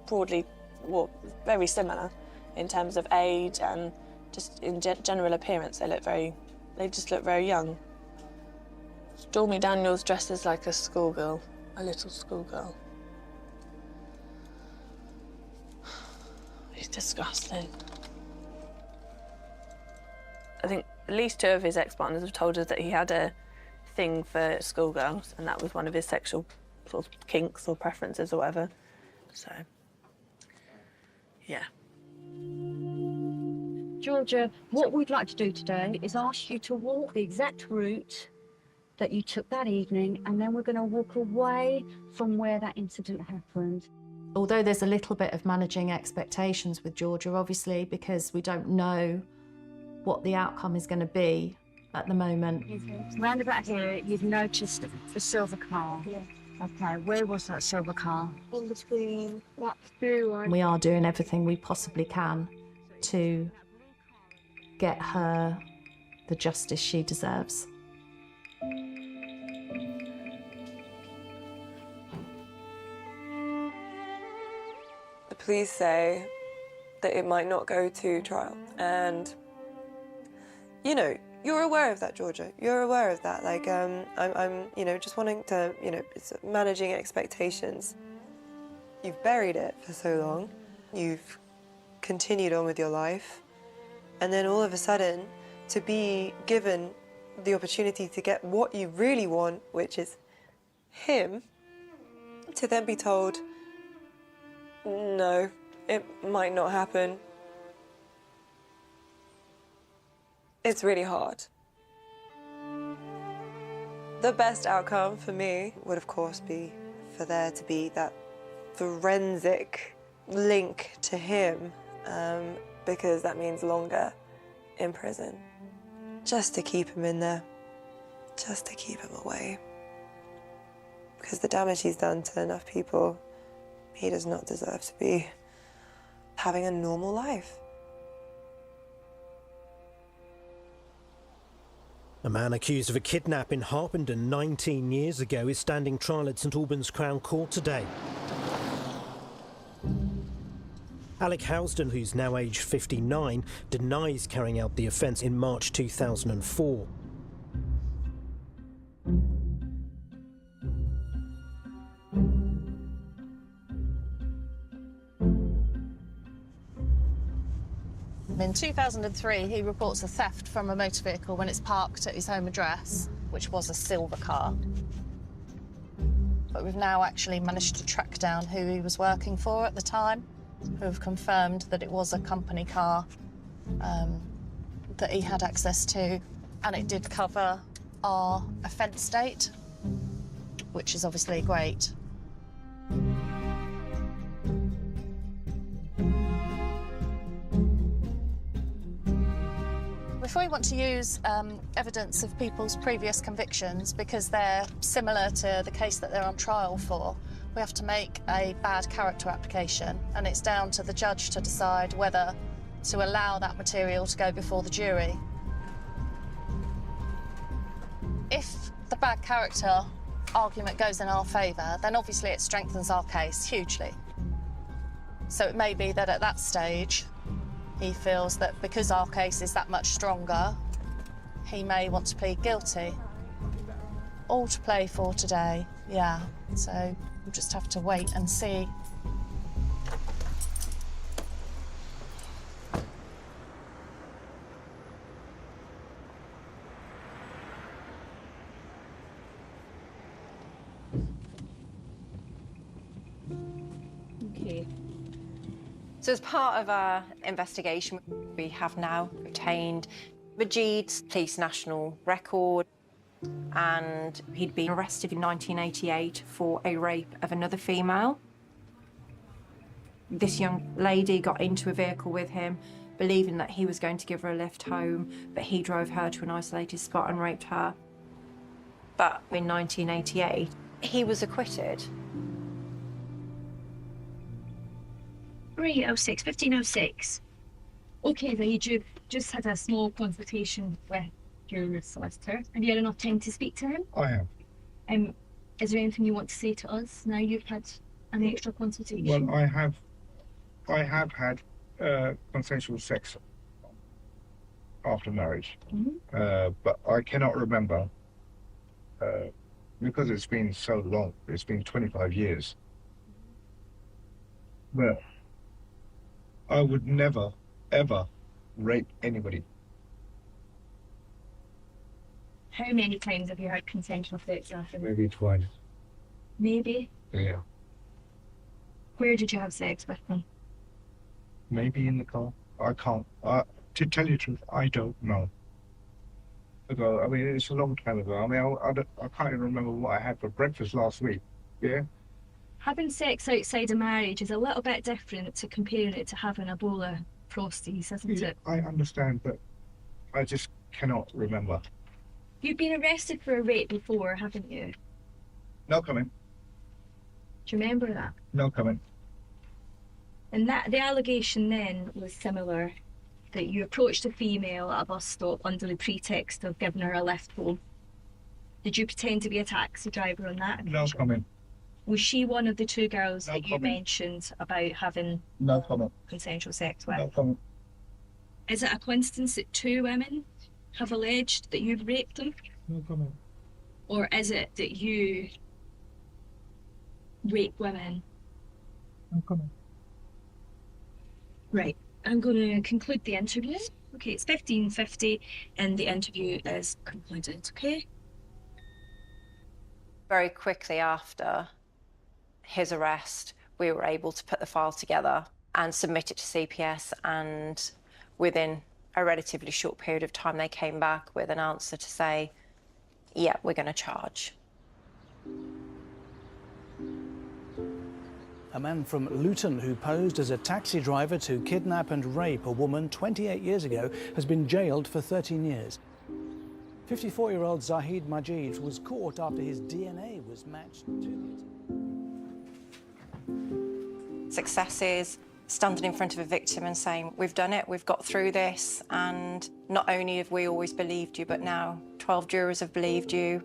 broadly, well, very similar in terms of age and just in general appearance. They just look very young. Stormy Daniels dresses like a schoolgirl, a little schoolgirl. He's disgusting. I think at least 2 of his ex-partners have told us that he had a thing for schoolgirls, and that was one of his sexual sort of kinks or preferences or whatever. So, yeah. Georgia, what we'd like to do today is ask you to walk the exact route that you took that evening, and then we're going to walk away from where that incident happened. Although there's a little bit of managing expectations with Georgia, obviously, because we don't know what the outcome is going to be at the moment. Round about here, you've noticed the silver car. Yeah. Okay, where was that silver car? In between that blue one. We are doing everything we possibly can to get her the justice she deserves. The police say that it might not go to trial, and you know, you're aware of that, Georgia. You're aware of that. Like, I'm, you know, just wanting to, you know, it's managing expectations. You've buried it for so long. You've continued on with your life, and then all of a sudden, to be given the opportunity to get what you really want, which is him, to then be told, no, it might not happen. It's really hard. The best outcome for me would, of course, be for there to be that forensic link to him, because that means longer in prison. Just to keep him in there, just to keep him away. Because the damage he's done to enough people, he does not deserve to be having a normal life. A man accused of a kidnap in Harpenden 19 years ago is standing trial at St Albans Crown Court today. Alec Housden, who's now aged 59, denies carrying out the offence in March 2004. In 2003, he reports a theft from a motor vehicle when it's parked at his home address, which was a silver car. But we've now actually managed to track down who he was working for at the time, who have confirmed that it was a company car that he had access to, and it did cover our offence date, which is obviously great. If we want to use evidence of people's previous convictions because they're similar to the case that they're on trial for, we have to make a bad character application, and it's down to the judge to decide whether to allow that material to go before the jury. If the bad character argument goes in our favour, then obviously it strengthens our case hugely. So it may be that at that stage, he feels that because our case is that much stronger, he may want to plead guilty. All to play for today, yeah. So we'll just have to wait and see. Okay. So as part of our investigation, we have now obtained Majid's police national record, and he'd been arrested in 1988 for a rape of another female. This young lady got into a vehicle with him, believing that he was going to give her a lift home, but he drove her to an isolated spot and raped her. But in 1988, he was acquitted. 1506. Okay, then you just had a small consultation with your solicitor. Have you had enough time to speak to him? I have. Is there anything you want to say to us now you've had an extra consultation? Well, I have had consensual sex after marriage, but I cannot remember because it's been so long. It's been 25 years. But I would never, ever rape anybody. How many times have you had consensual sex after? Maybe twice. Maybe? Yeah. Where did you have sex with them? Maybe in the car. I can't. To tell you the truth, I don't know. I mean, it's a long time ago. I mean, I can't even remember what I had for breakfast last week. Yeah? Having sex outside of marriage is a little bit different to comparing it to having a bowl of Frosties, isn't it? I understand, but I just cannot remember. You've been arrested for a rape before, haven't you? No comment. Do you remember that? No comment. And the allegation then was similar, that you approached a female at a bus stop under the pretext of giving her a lift home. Did you pretend to be a taxi driver on that occasion? No comment. Was she one of the two girls that you mentioned about having consensual sex with? No comment. Is it a coincidence that two women have alleged that you've raped them? No comment. Or is it that you rape women? No comment. Right, I'm going to conclude the interview. Okay, it's 15:50 and the interview is concluded, okay? Very quickly after his arrest, we were able to put the file together and submit it to CPS, and within a relatively short period of time they came back with an answer to say, yeah, we're going to charge. A man from Luton who posed as a taxi driver to kidnap and rape a woman 28 years ago has been jailed for 13 years. 54-year-old Zahid Majid was caught after his DNA was matched to it. Successes, standing in front of a victim and saying, we've done it, we've got through this, and not only have we always believed you, but now 12 jurors have believed you.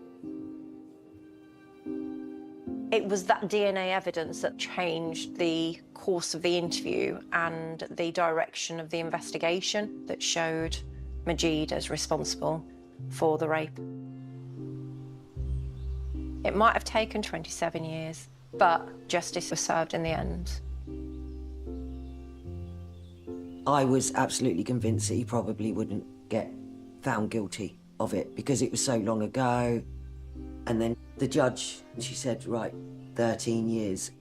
It was that DNA evidence that changed the course of the interview and the direction of the investigation that showed Majid as responsible for the rape. It might have taken 27 years, but justice was served in the end. I was absolutely convinced that he probably wouldn't get found guilty of it because it was so long ago. And then the judge, she said, right, 13 years.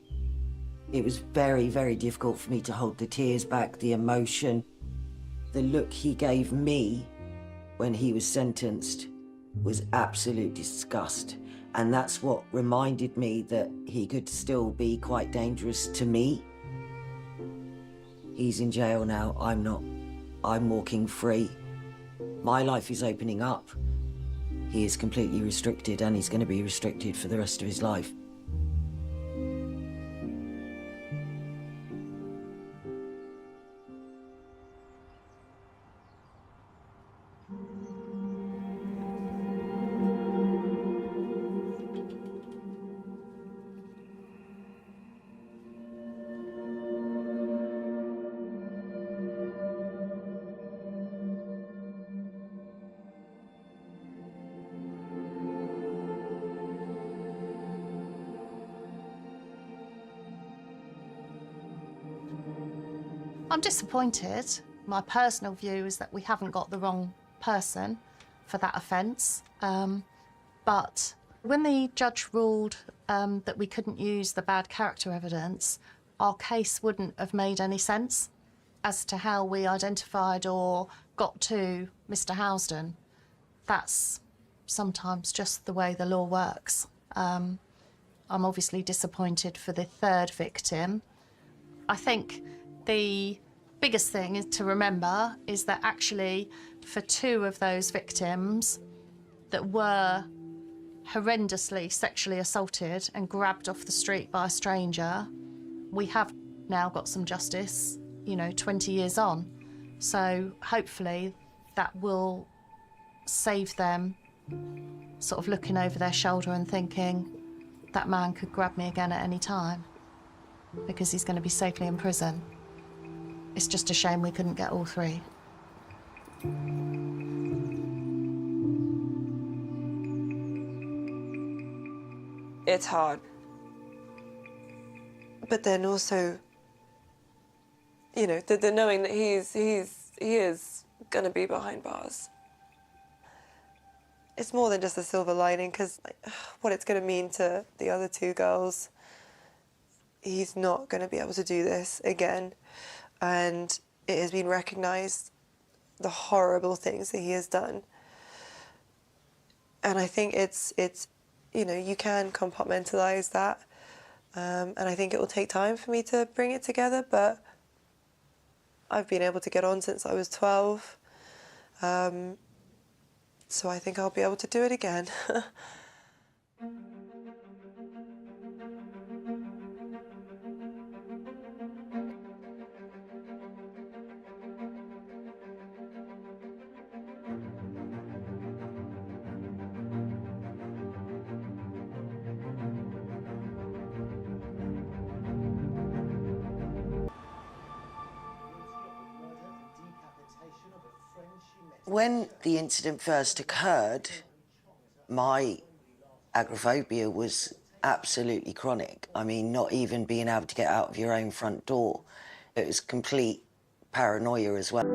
It was very, very difficult for me to hold the tears back, the emotion. The look he gave me when he was sentenced was absolute disgust. And that's what reminded me that he could still be quite dangerous to me. He's in jail now, I'm not. I'm walking free. My life is opening up. He is completely restricted, and he's going to be restricted for the rest of his life. I'm disappointed. My personal view is that we haven't got the wrong person for that offence. But when the judge ruled that we couldn't use the bad character evidence, our case wouldn't have made any sense as to how we identified or got to Mr. Housden. That's sometimes just the way the law works. I'm obviously disappointed for the third victim. I think the biggest thing to remember is that actually for two of those victims that were horrendously sexually assaulted and grabbed off the street by a stranger, we have now got some justice, 20 years on. So hopefully that will save them sort of looking over their shoulder and thinking, that man could grab me again at any time because he's going to be safely in prison. It's just a shame we couldn't get all three. It's hard. But then also, the knowing that he is gonna be behind bars. It's more than just a silver lining, because what it's gonna mean to the other two girls, he's not gonna be able to do this again. And it has been recognised, the horrible things that he has done. And I think it's you can compartmentalise that. And I think it will take time for me to bring it together, but I've been able to get on since I was 12. So I think I'll be able to do it again. When the incident first occurred, my agoraphobia was absolutely chronic. I mean, not even being able to get out of your own front door. It was complete paranoia as well.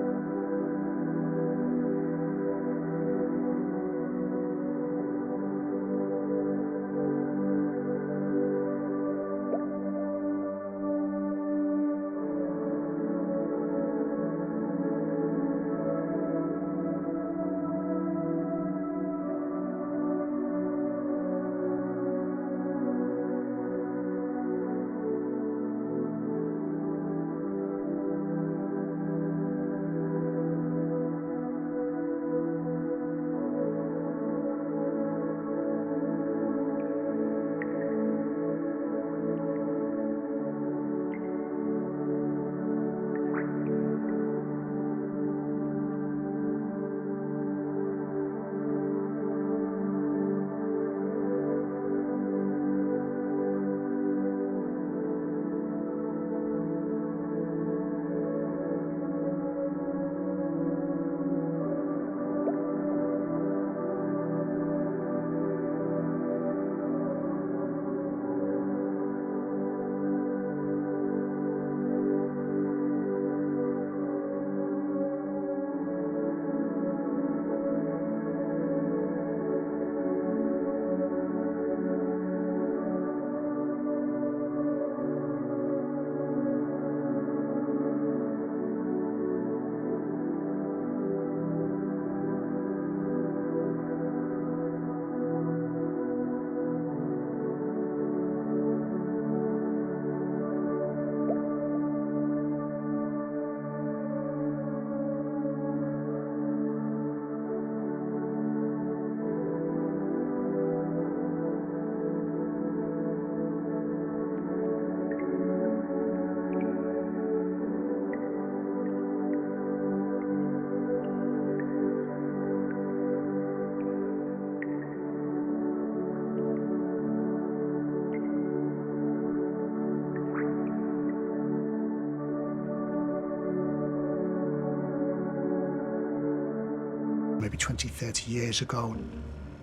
maybe 20, 30 years ago.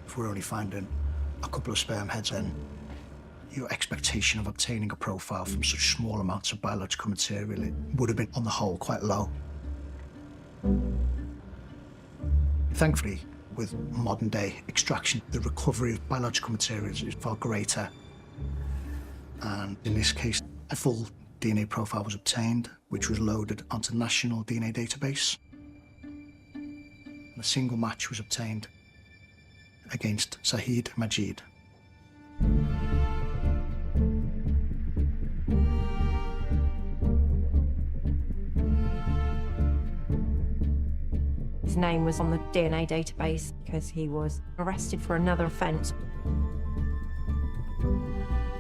If we're only finding a couple of sperm heads, then your expectation of obtaining a profile from such small amounts of biological material, it would have been, on the whole, quite low. Thankfully, with modern-day extraction, the recovery of biological materials is far greater. And in this case, a full DNA profile was obtained, which was loaded onto the National DNA Database. A single match was obtained against Zahid Majid. His name was on the DNA database because he was arrested for another offence.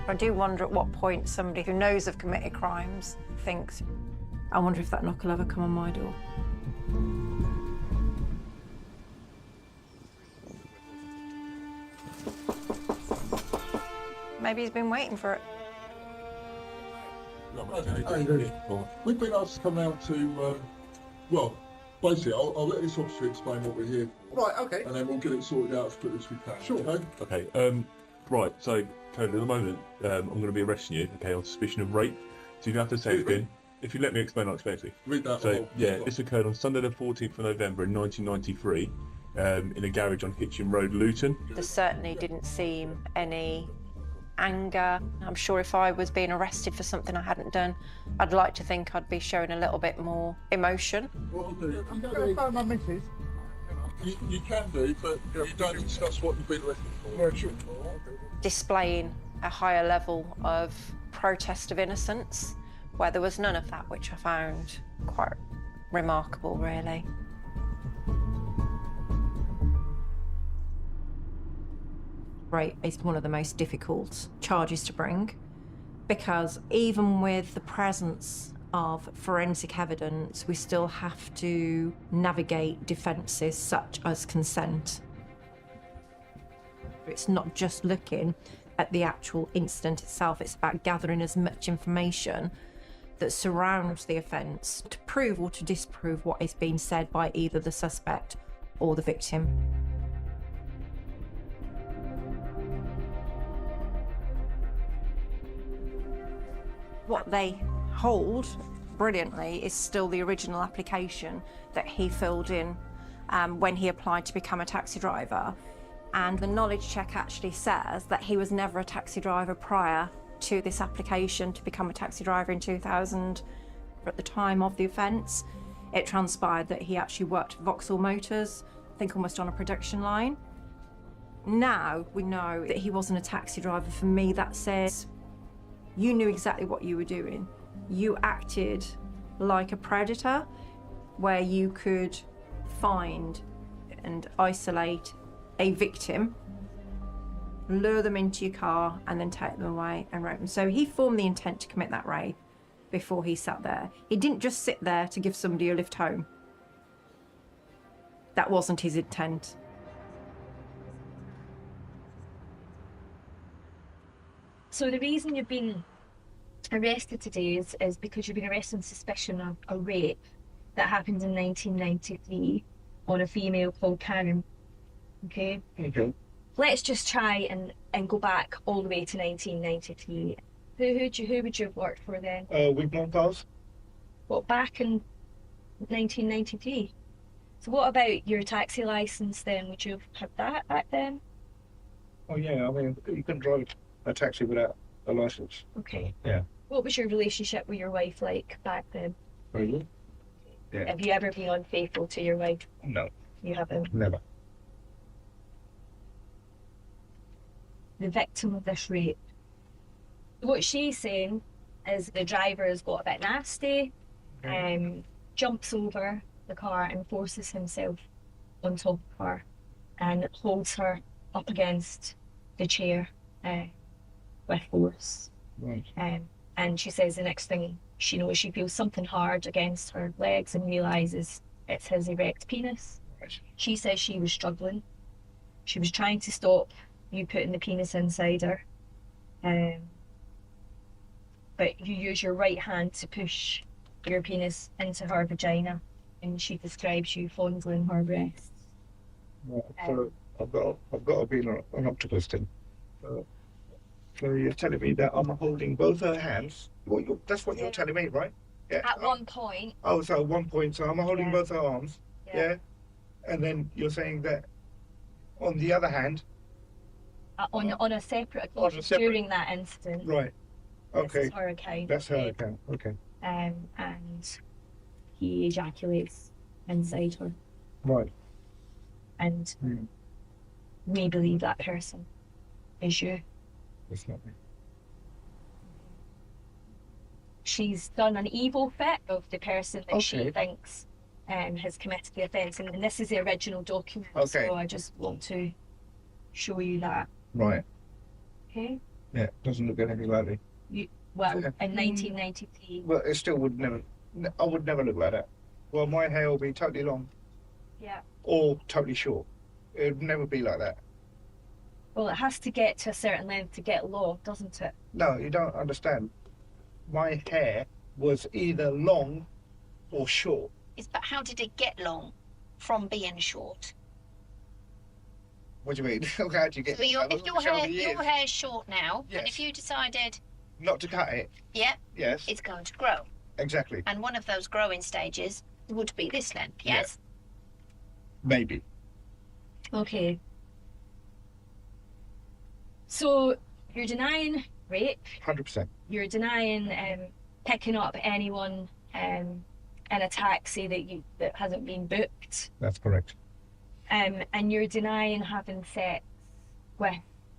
I do wonder at what point somebody who knows of committed crimes thinks, I wonder if that knock will ever come on my door. Maybe he's been waiting for it. We've been asked to come out to, well, basically, I'll let this officer explain what we're here for. Right, okay. And then we'll get it sorted out as quickly as we can. Sure. Okay? Okay, right, so, Cody, at the moment, I'm going to be arresting you, okay, on suspicion of rape. So you don't have to say it again. If you let me explain, I'll explain it to you. Read that. So, yeah, this occurred on Sunday the 14th of November in 1993 in a garage on Hitchin Road, Luton. There certainly didn't seem any anger. I'm sure if I was being arrested for something I hadn't done, I'd like to think I'd be showing a little bit more emotion. What I'll do, I'm going to phone my missus. You can do, but you don't discuss what you've been arrested for. Yeah, sure. Displaying a higher level of protest of innocence, where there was none of that, which I found quite remarkable, really. Rape is one of the most difficult charges to bring because even with the presence of forensic evidence, we still have to navigate defences such as consent. It's not just looking at the actual incident itself, it's about gathering as much information that surrounds the offence to prove or to disprove what is being said by either the suspect or the victim. What they hold brilliantly is still the original application that he filled in when he applied to become a taxi driver. And the knowledge check actually says that he was never a taxi driver prior to this application to become a taxi driver in 2000. At the time of the offence, it transpired that he actually worked at Vauxhall Motors, I think almost on a production line. Now we know that he wasn't a taxi driver. For me, that says you knew exactly what you were doing. You acted like a predator, where you could find and isolate a victim, lure them into your car, and then take them away and rape them. So he formed the intent to commit that rape before he sat there. He didn't just sit there to give somebody a lift home. That wasn't his intent. So the reason you've been arrested today is because you've been arrested on suspicion of a rape that happened in 1993 on a female called Karen. Okay? Okay. Let's just try and go back all the way to 1993. Who would you have worked for then? Wigmore Cars. What, back in 1993? So what about your taxi licence then? Would you have had that back then? Oh yeah, I mean, you can drive a taxi without a licence. Okay. Yeah. What was your relationship with your wife like back then? Very good. Yeah. Have you ever been unfaithful to your wife? No. You haven't? Never. The victim of this rape. What she's saying is the driver has got a bit nasty, jumps over the car and forces himself on top of her and holds her up against the chair with force. Right. And she says the next thing she knows, she feels something hard against her legs and realises it's his erect penis. Right. She says she was struggling. She was trying to stop you putting the penis inside her. But you use your right hand to push your penis into her vagina, and she describes you fondling her breasts. Right, so I've got to be an optimist then. So you're telling me that I'm holding both her hands? That's what you're telling me, right? Yeah. At one point. Oh, so at one point, so I'm holding both her arms. Yeah. And then you're saying that on the other hand. On a separate occasion during that incident. Right. Okay. This is her account. That's her account. Okay. And he ejaculates inside her. Right. And we believe that person is you. It's not me. She's done an evil fit of the person that she thinks has committed the offence, and this is the original document. Okay. So I just want to show you that. Right. Okay. Yeah, doesn't look anything like me. In 1993. Well, it still would never. I would never look like that. Well, my hair will be totally long. Yeah. Or totally short. It would never be like that. Well, it has to get to a certain length to get long, doesn't it? No, you don't understand. My hair was either long or short. But how did it get long from being short? What do you mean? How do you get? So if your hair's short now, and if you decided not to cut it. Yeah. Yes. It's going to grow. Exactly. And one of those growing stages would be this length. Yes. Yeah. Maybe. Okay. So you're denying rape. 100%. You're denying picking up anyone in a taxi that hasn't been booked. That's correct. And you're denying having sex with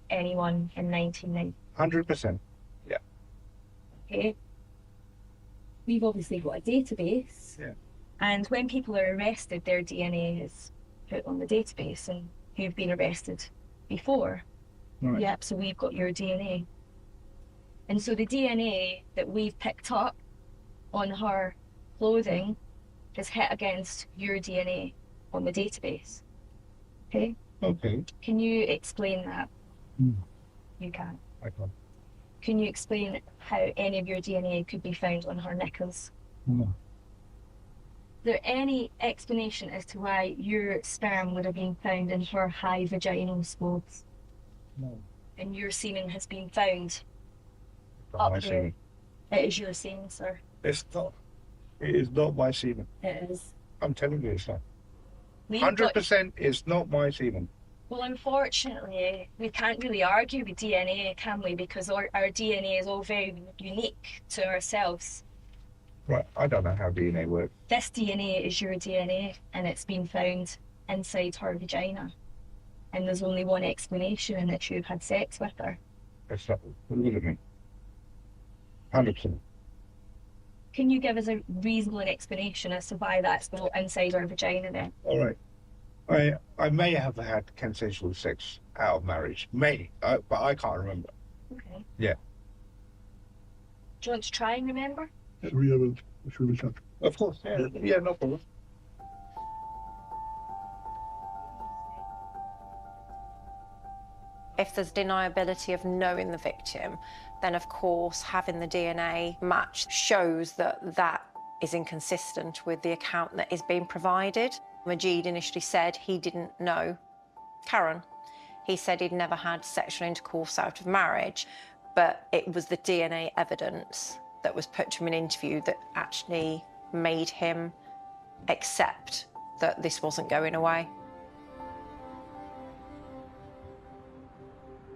anyone in 1990. 100%. Yeah. Okay. We've obviously got a database. Yeah. And when people are arrested, their DNA is put on the database, and who've been arrested before. Right. Yep, so we've got your DNA. And so the DNA that we've picked up on her clothing is hit against your DNA on the database. Okay? Okay. Can you explain that? You can. I can. Can you explain how any of your DNA could be found on her knickers? No. Is there any explanation as to why your sperm would have been found in her high vaginal spots? No. And your semen has been found Not up my there? semen. It is your semen, sir. It's not. It is not my semen. It is. I'm telling you, it's not. We've got- 100% is not my semen. Well, unfortunately, we can't really argue with DNA, can we? Because our DNA is all very unique to ourselves. Right. I don't know how DNA works. This DNA is your DNA, and it's been found inside her vagina. And there's only one explanation, and that you've had sex with her. It's not. Look at me. 100%. Can you give us a reasonable explanation as to why that's not inside her vagina then? All right. I may have had consensual sex out of marriage. May. But I can't remember. Okay. Yeah. Do you want to try and remember? We haven't. Of course. Yeah. Yeah, no problem. If there's deniability of knowing the victim, then of course having the DNA match shows that that is inconsistent with the account that is being provided. Majid initially said he didn't know Karen. He said he'd never had sexual intercourse out of marriage, but it was the DNA evidence that was put to him in an interview that actually made him accept that this wasn't going away.